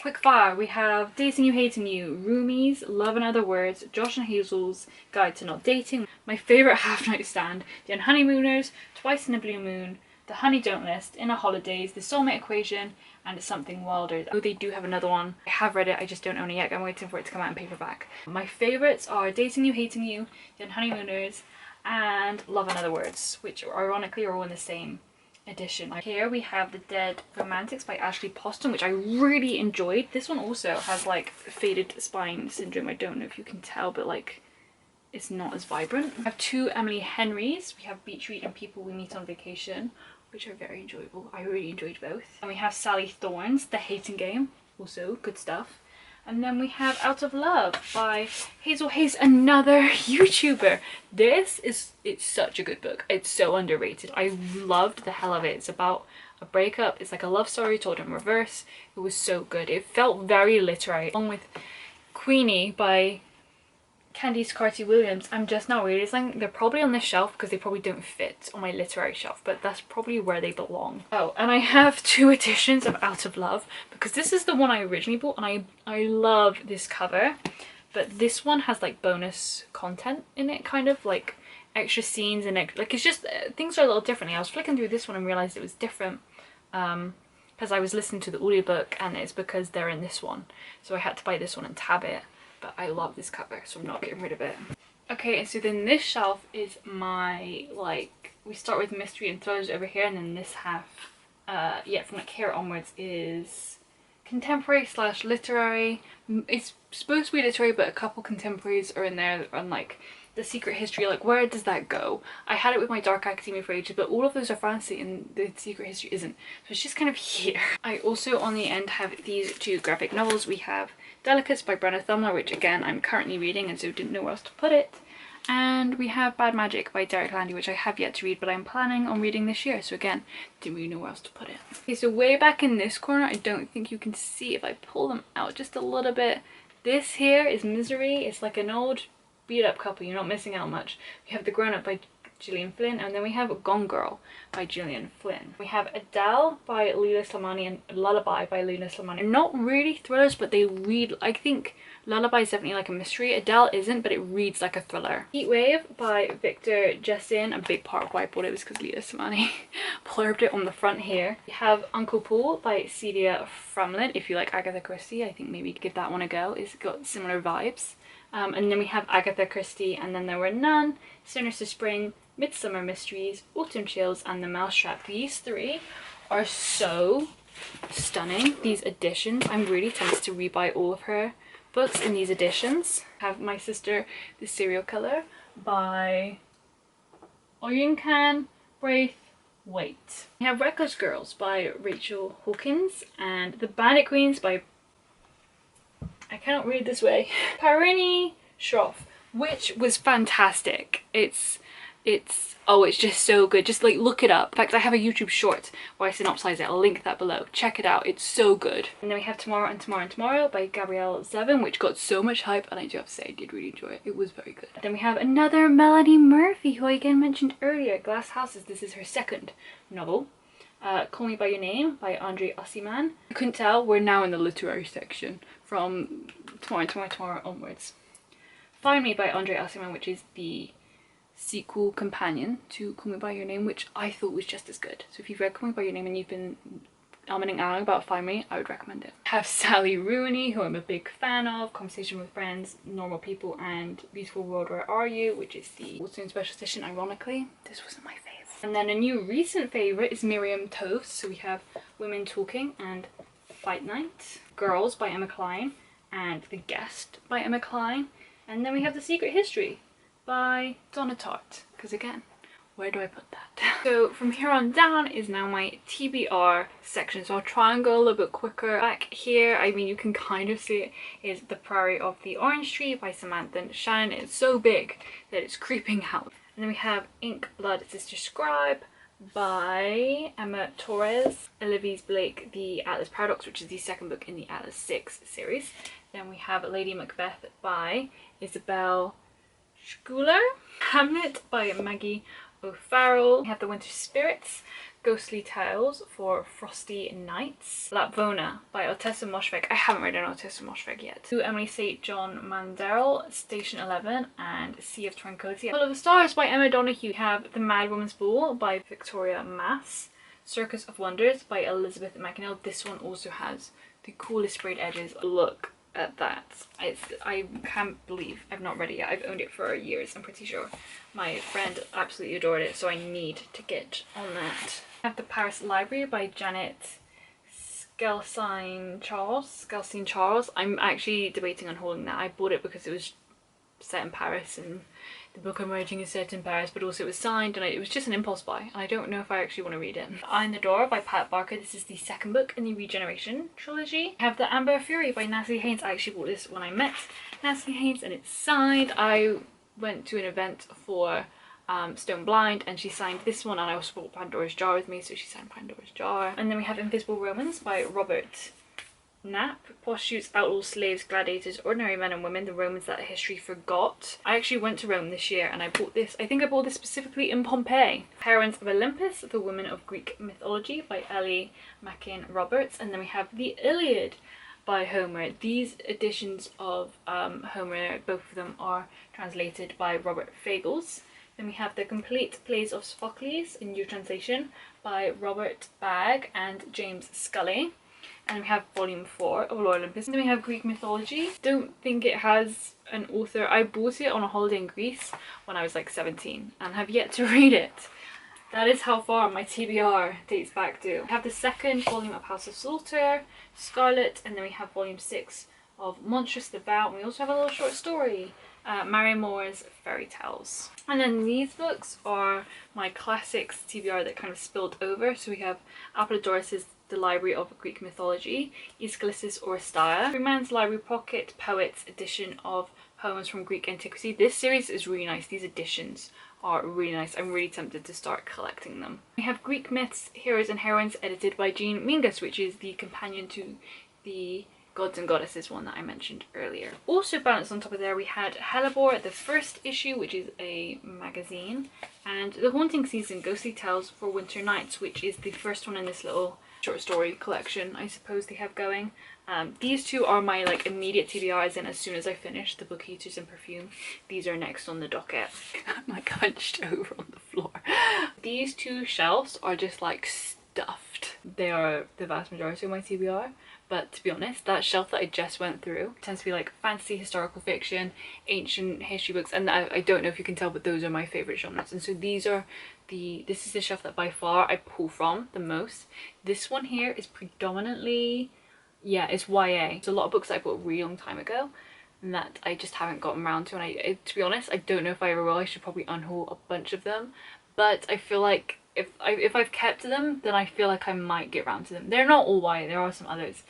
quick fire, we have Dating You, Hating You, Roomies, Love and Other Words, Josh and Hazel's Guide to Not Dating, my favourite half-night stand, The Unhoneymooners, Twice in a Blue Moon, The Honey Don't List, Inner Holidays, The Soulmate Equation, and Something Wilder. Oh, they do have another one. I have read it, I just don't own it yet. I'm waiting for it to come out in paperback. My favourites are Dating You, Hating You, The Unhoneymooners, and Love and Other Words, which ironically are all in the same edition. Here we have The Dead Romantics by Ashley Poston, which I really enjoyed. This one also has like faded spine syndrome. I don't know if you can tell, but like it's not as vibrant. We have two Emily Henrys. We have Beach Read and People We Meet on Vacation, which are very enjoyable. I really enjoyed both. And we have Sally Thorne's The Hating Game, also good stuff. And then we have Out of Love by Hazel Hayes, another YouTuber. It's such a good book. It's so underrated. I loved the hell of it. It's about a breakup. It's like a love story told in reverse. It was so good. It felt very literary. Along with Queenie by Candice Carty-Williams, I'm just now realizing they're probably on this shelf because they probably don't fit on my literary shelf, but that's probably where they belong. Oh, and I have two editions of Out of Love because this is the one I originally bought and I love this cover, but this one has like bonus content in it, kind of like extra scenes and like it's just things are a little differently. I was flicking through this one and realized it was different because I was listening to the audiobook and it's because they're in this one, so I had to buy this one and tab it. But I love this cover, so I'm not getting rid of it. Okay, and so then this shelf is my, like, we start with mystery and thrillers over here, and then this half, yeah, from like here onwards is contemporary / literary. It's supposed to be literary, but a couple contemporaries are in there on like the secret history, like where does that go? I had it with my Dark Academia for ages, but all of those are fantasy and the secret history isn't, so it's just kind of here. I also on the end have these two graphic novels. We have Delicates by Brenna Thumler, which again I'm currently reading and so didn't know where else to put it, And we have Bad Magic by Derek Landy, which I have yet to read, but I'm planning on reading this year. So again, didn't really know where else to put it. Okay, so way back in this corner, I don't think you can see if I pull them out just a little bit. This here is Misery. It's like an old beat up couple. You're not missing out much. We have The Grown Up by Gillian Flynn, and then we have Gone Girl by Gillian Flynn. We have Adele by Leela Slimani and Lullaby by Leela Slimani. Not really thrillers, but they read, I think Lullaby is definitely like a mystery. Adele isn't, but it reads like a thriller. Heatwave by Victor Jessin. A big part of why I bought it was because Leela Slimani blurbed it on the front here. We have Uncle Paul by Celia Framlin. If you like Agatha Christie, I think maybe give that one a go. It's got similar vibes. And then we have Agatha Christie, and then there were None, Sinners to Spring, Midsummer Mysteries, Autumn Chills, and The Mousetrap. These three are so stunning, these editions. I'm really tempted to rebuy all of her books in these editions. I have My Sister, the Serial Killer by Oyunkan Braithwaite. We have Reckless Girls by Rachel Hawkins, and The Bandit Queens by, I cannot read this way, Parini Shroff, which was fantastic. It's just so good. Just like look it up. In fact, I have a YouTube short where I synopsize it. I'll link that below. Check it out. It's so good. And then we have Tomorrow and Tomorrow and Tomorrow by Gabrielle Zevin, which got so much hype, and I do have to say I did really enjoy it. It was very good. Then we have another Melanie Murphy, who I again mentioned earlier, Glass Houses. This is her second novel. Call Me By Your Name by Andre Ossiman. You couldn't tell, we're now in the literary section from Tomorrow and Tomorrow and Tomorrow onwards. Find Me by Andre Ossiman, which is the sequel companion to Call Me By Your Name, which I thought was just as good. So if you've read Call Me By Your Name and you've been umming and about Find Me, I would recommend it. I have Sally Rooney, who I'm a big fan of, Conversation with Friends, Normal People, and Beautiful World, Where Are You, which is the Waterstones special edition. Ironically, this wasn't my favourite. And then a new recent favourite is Miriam Toews. So we have Women Talking and Fight Night, Girls by Emma Cline, and The Guest by Emma Cline. And then we have The Secret History by Donna Tartt, because again, where do I put that? So from here on down is now my TBR section, so I'll try and go a little bit quicker. Back here, I mean, you can kind of see it, is The Priory of the Orange Tree by Samantha Shannon. It's so big that it's creeping out. And then we have Ink Blood Sister Scribe by Emma Torres, Eloise Blake, The Atlas Paradox, which is the second book in the Atlas 6 series. Then we have Lady Macbeth by Isabel Schuyler, Hamlet by Maggie O'Farrell. We have The Winter Spirits, Ghostly Tales for Frosty Nights, Lapvona by Ottessa Moshfegh. I haven't read an Ottessa Moshfegh yet. To Emily St. John Mandel, Station 11, and Sea of Tranquility. Full of the Stars by Emma Donoghue. We have The Mad Woman's Ball by Victoria Mass, Circus of Wonders by Elizabeth McNeil. This one also has the coolest sprayed edges. Look at that. I can't believe I've not read it yet. I've owned it for years, I'm pretty sure. My friend absolutely adored it, so I need to get on that. I have The Paris Library by Janet Skelsin Charles. I'm actually debating on holding that. I bought it because it was set in Paris and the book I'm writing is set in Paris, but also it was signed, and it was just an impulse buy, and I don't know if I actually want to read it. Eye in the Door by Pat Barker. This is the second book in the Regeneration trilogy. I have The Amber Fury by Natalie Haynes. I actually bought this when I met Natalie Haynes, and it's signed. I went to an event for Stone Blind, and she signed this one, and I also bought Pandora's Jar with me, so she signed Pandora's Jar. And then we have Invisible Romans by Robert Knapp. Prostitutes, outlaws, slaves, gladiators, ordinary men and women, the Romans that history forgot. I actually went to Rome this year and I bought this. I think I bought this specifically in Pompeii. Heroines of Olympus, the Women of Greek Mythology by Ellie Mackin Roberts. And then we have The Iliad by Homer. These editions of Homer, both of them are translated by Robert Fagles. Then we have The Complete Plays of Sophocles, in new translation, by Robert Bagg and James Scully. And we have volume 4 of Lord Olympus. And then we have Greek mythology. Don't think it has an author. I bought it on a holiday in Greece when I was like 17 and have yet to read it. That is how far my TBR dates back to. We have the second volume of House of Slaughter, Scarlet, and then we have volume 6 of Monstrous the Vow. And we also have a little short story, Mary Moore's Fairy Tales. And then these books are my classics TBR that kind of spilled over. So we have Apollodorus's The Library of Greek Mythology, Aeschylus's Oresteia, Freeman's Library Pocket Poets edition of poems from Greek antiquity. This series is really nice. These editions are really nice. I'm really tempted to start collecting them. We have Greek myths, heroes and heroines, edited by J Maas, which is the companion to the Gods and Goddesses one that I mentioned earlier. Also balanced on top of there, we had Hellebore, the first issue, which is a magazine, and The Haunting Season, Ghostly Tales for Winter Nights, which is the first one in this little short story collection I suppose they have going. These two are my like immediate TBRs, and as soon as I finish The Book Eaters and Perfume, these are next on the docket. I'm like hunched over on the floor. These two shelves are just like stuffed. They are the vast majority of my TBR, but to be honest, that shelf that I just went through tends to be like fantasy, historical fiction, ancient history books, and I don't know if you can tell, but those are my favourite genres. And so this is the shelf that by far I pull from the most. This one here is predominantly, yeah, it's YA. It's a lot of books that I bought a really long time ago and that I just haven't gotten around to, and to be honest, I don't know if I ever will. I should probably unhaul a bunch of them, but I feel like if I've kept them, then I feel like I might get around to them. They're not all YA, there are some others.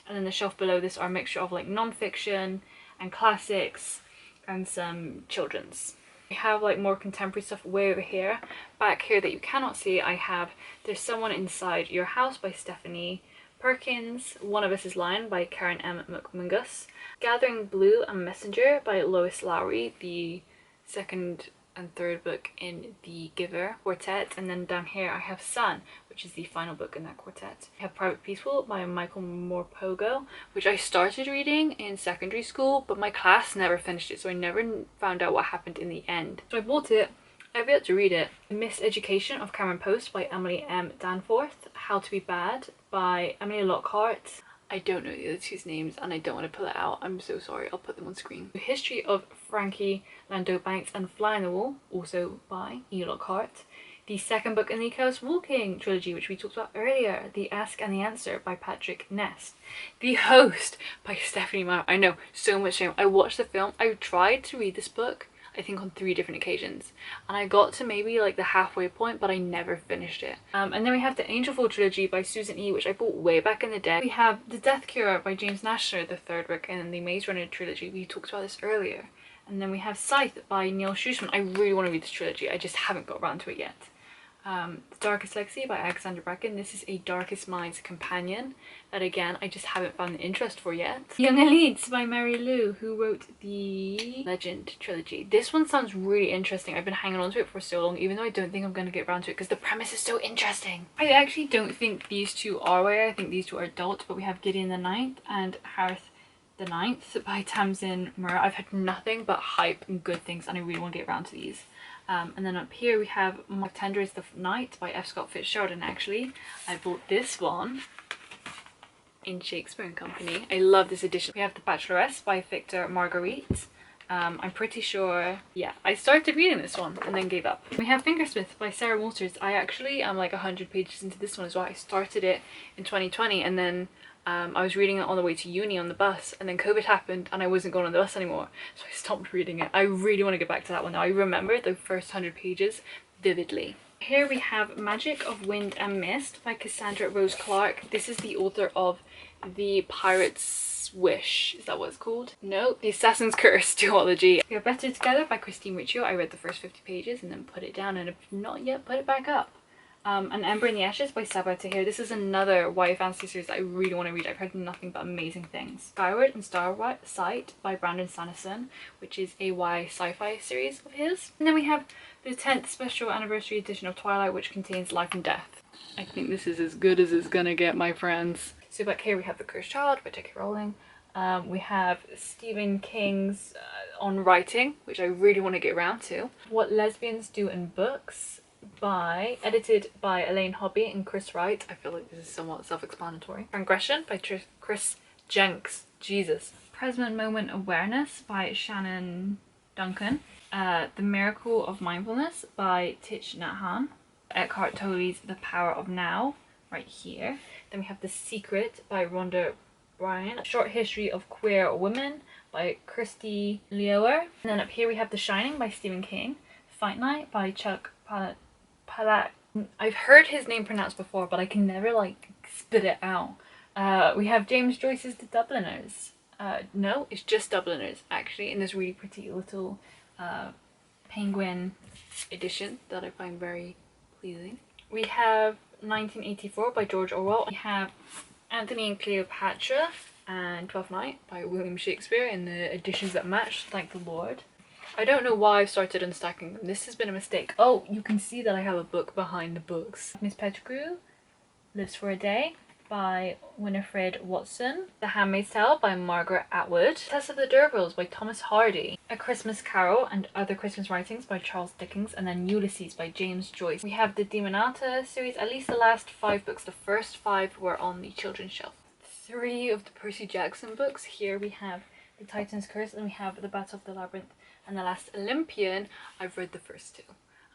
And then the shelf below this are a mixture of like non-fiction and classics and some children's. We have like more contemporary stuff way over here. Back here that you cannot see, I have There's Someone Inside Your House by Stephanie Perkins, One of Us is Lying by Karen M. McMingus, Gathering Blue and Messenger by Lois Lowry, the second and third book in the Giver quartet. And then down here I have Sun, which is the final book in that quartet. I have Private Peaceful by Michael Morpurgo, which I started reading in secondary school, but my class never finished it, so I never found out what happened in the end. So I bought it. I've yet to read it. Miseducation of Cameron Post by Emily M. Danforth, How to Be Bad by Emily Lockhart. I don't know the other two's names and I don't want to pull it out. I'm so sorry. I'll put them on screen. The History of Frankie Lando Banks and Fly on the Wall, also by E. Lockhart. The second book in the Chaos Walking trilogy, which we talked about earlier, The Ask and the Answer by Patrick Ness. The Host by Stephanie Meyer. I know, so much shame. I watched the film. I tried to read this book, I think on 3 different occasions, and I got to maybe like the halfway point, but I never finished it. And then we have the Angelful trilogy by Susan E., which I bought way back in the day. We have The Death Cure by James Nashler, the third book in the Maze Runner trilogy. We talked about this earlier. And then we have Scythe by Neil Schussman. I really want to read this trilogy, I just haven't got around to it yet. The Darkest Legacy by Alexandra Bracken. This is a Darkest Minds companion that again I just haven't found the interest for yet. Young Elites by Mary Lou, who wrote the Legend trilogy. This one sounds really interesting. I've been hanging on to it for so long, even though I don't think I'm going to get around to it because the premise is so interesting. I actually don't think these two are YA. I think these two are adult, but we have Gideon the Ninth and Harith the Ninth by Tamsin Muir. I've had nothing but hype and good things and I really want to get around to these. And then up here we have More Tender is the Night by F. Scott Fitzgerald, and actually I bought this one in Shakespeare and Company. I love this edition. We have The Bacheloress by Victor Marguerite. I'm pretty sure, yeah, I started reading this one and then gave up. We have Fingersmith by Sarah Walters. I actually am like 100 pages into this one as well. I started it in 2020 and then I was reading it on the way to uni on the bus, and then COVID happened and I wasn't going on the bus anymore, so I stopped reading it. I really want to get back to that one now. I remember the first 100 pages vividly. Here we have Magic of Wind and Mist by Cassandra Rose Clark. This is the author of The Pirate's Wish. Is that what it's called? No, The Assassin's Curse duology. We have Better Together by Christine Riccio. I read the first 50 pages and then put it down and have not yet put it back up. An Ember in the Ashes by Sabaa Tahir. This is another YA fantasy series that I really want to read. I've heard nothing but amazing things. Skyward and Starsight by Brandon Sanderson, which is a YA sci-fi series of his. And then we have the 10th special anniversary edition of Twilight, which contains Life and Death. I think this is as good as it's gonna get, my friends. So back here we have The Cursed Child by J.K. Rowling. We have Stephen King's On Writing, which I really want to get around to. What Lesbians Do in Books, edited by Elaine Hobby and Chris Wright. I feel like this is somewhat self-explanatory. Transgression by Chris Jenks. Jesus. Present Moment Awareness by Shannon Duncan. The Miracle of Mindfulness by Thich Nhat Hanh. Eckhart Tolle's The Power of Now, right here. Then we have The Secret by Rhonda Bryan. Short History of Queer Women by Kirsty Leower. And then up here we have The Shining by Stephen King. Fight Night by Chuck Palahniuk. I've heard his name pronounced before, but I can never like spit it out. We have James Joyce's The Dubliners. No, it's just Dubliners actually, in this really pretty little penguin edition that I find very pleasing. We have 1984 by George Orwell. We have Anthony and Cleopatra and Twelfth Night by William Shakespeare in the editions that match, thank the Lord. I don't know why I've started unstacking them. This has been a mistake. Oh, you can see that I have a book behind the books. Miss Pettigrew, Lives for a Day by Winifred Watson. The Handmaid's Tale by Margaret Atwood. Tess of the D'Urbervilles by Thomas Hardy. A Christmas Carol and Other Christmas Writings by Charles Dickens. And then Ulysses by James Joyce. We have the Demonata series, at least the last 5 books. The first 5 were on the children's shelf. 3 of the Percy Jackson books. Here we have The Titan's Curse and we have The Battle of the Labyrinth and The Last Olympian. I've read the first 2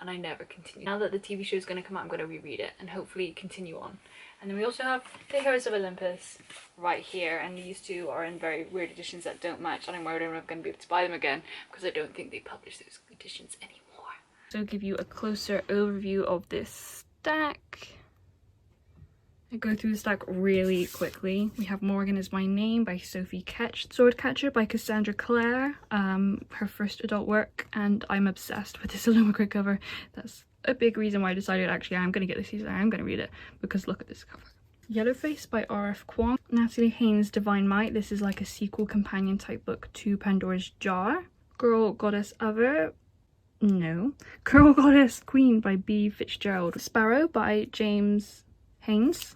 and I never continued. Now that the TV show is going to come out, I'm going to reread it and hopefully continue on. And then we also have The Heroes of Olympus right here, and these 2 are in very weird editions that don't match, and I'm worried I'm not going to be able to buy them again because I don't think they publish those editions anymore. So I'll give you a closer overview of this stack. I go through the stack really quickly. We have Morgan Is My Name by Sophie Ketch, Swordcatcher by Cassandra Clare, her first adult work, and I'm obsessed with this Illumicrate cover. That's a big reason why I decided actually I'm going to get this season. I'm going to read it because look at this cover. Yellowface by R.F. Kwong. Natalie Haynes' Divine Might. This is like a sequel companion type book to Pandora's Jar. Girl Goddess Other. No. Girl Goddess Queen by B. Fitzgerald. Sparrow by James Haynes,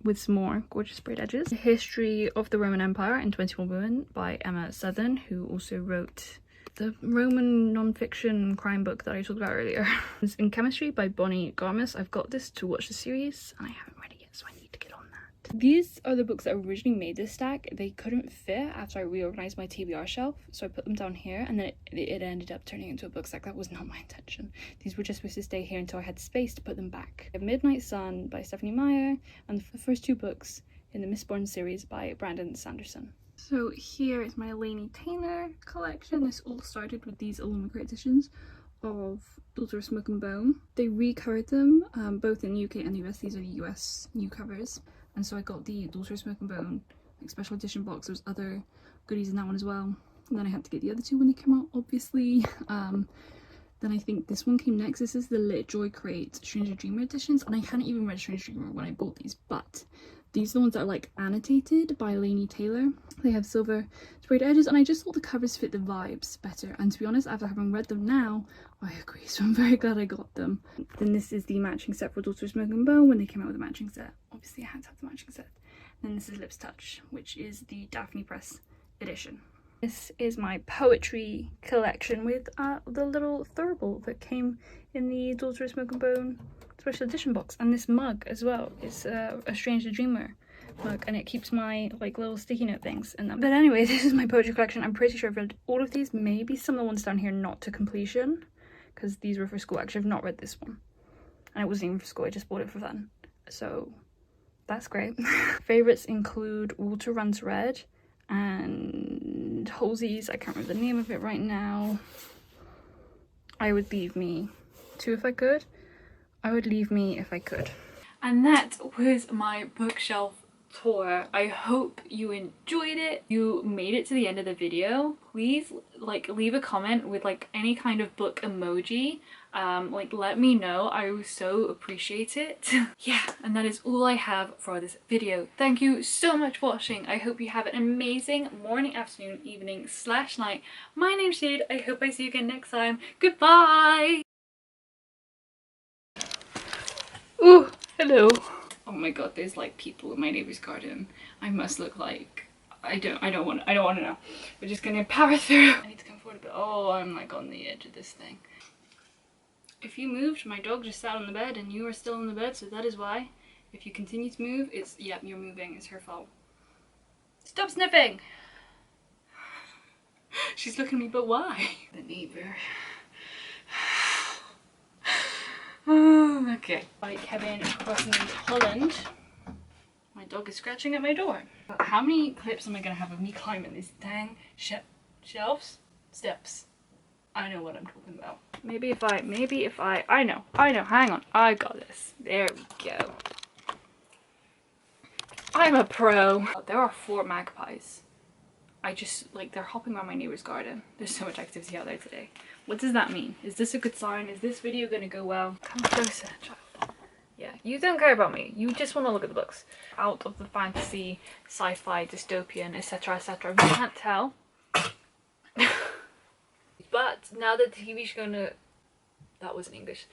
with some more gorgeous sprayed edges. The History of the Roman Empire in 21 Women by Emma Southern, who also wrote the Roman non-fiction crime book that I talked about earlier. It's In Chemistry by Bonnie Garmus. I've got this to watch the series and I haven't read it yet, so I need to get on that. These are the books that originally made this stack. They couldn't fit after I reorganized my TBR shelf, so I put them down here and then it ended up turning into a book stack. That was not my intention. These were just supposed to stay here until I had space to put them back. Midnight Sun by Stephanie Meyer and the first 2 books in the Mistborn series by Brandon Sanderson. So here is my Laini Taylor collection. This all started with these Illumicrate editions of Daughter of Smoke and Bone. They recovered them both in the UK and the US. These are the US new covers. And so I got the Daughter of Smoke and Bone like special edition box. There's other goodies in that one as well. And then I had to get the other 2 when they came out, obviously. Then I think this one came next. This is the Lit Joy Crate Stranger Dreamer editions. And I hadn't even read Stranger Dreamer when I bought these, but these are the ones that are like annotated by Laini Taylor. They have silver sprayed edges and I just thought the covers fit the vibes better. And to be honest, after having read them now, I agree. So I'm very glad I got them. Then this is the matching set for Daughter of Smoke and Bone when they came out with the matching set. Obviously I had to have the matching set. Then this is Lips Touch, which is the Daphne Press edition. This is my poetry collection with the little thurible that came in the Daughter of Smoke and Bone special edition box, and this mug as well is a Stranger Dreamer mug, and it keeps my like little sticky note things in them. But anyway, this is my poetry collection. I'm pretty sure I've read all of these, maybe some of the ones down here not to completion because these were for school. Actually, I've not read this one and it wasn't even for school, I just bought it for fun, so that's great. Favorites include Water Runs Red and Halsey's, I can't remember the name of it right now. I Would Leave Me Too If I Could. I Would Leave Me If I Could. And that was my bookshelf tour. I hope you enjoyed it. You made it to the end of the video. Please like leave a comment with like any kind of book emoji. Like let me know. I would so appreciate it. Yeah, and that is all I have for this video. Thank you so much for watching. I hope you have an amazing morning, afternoon, evening / night. My name's Jade. I hope I see you again next time. Goodbye. Ooh, hello. Oh my god, there's like people in my neighbor's garden. I must look like I don't want to know. We're just gonna power through. I need to come forward a bit. Oh, I'm like on the edge of this thing. If you moved, my dog just sat on the bed and you are still on the bed, so that is why. If you continue to move, it's yep, you're moving. It's her fault. Stop sniffing. She's looking at me, but why? The neighbor. Okay. Like Kevin crossing into Holland. My dog is scratching at my door. How many clips am I gonna have of me climbing these dang shelves? Steps. I know what I'm talking about. Maybe if I know, hang on. I got this. There we go. I'm a pro. There are 4 magpies. I just, like, they're hopping around my neighbour's garden. There's so much activity out there today. What does that mean? Is this a good sign? Is this video gonna go well? Come closer, child. Yeah, you don't care about me. You just want to look at the books. Out of the fantasy, sci-fi, dystopian, etc, etc. If you can't tell. But now that the TV's gonna... That wasn't English.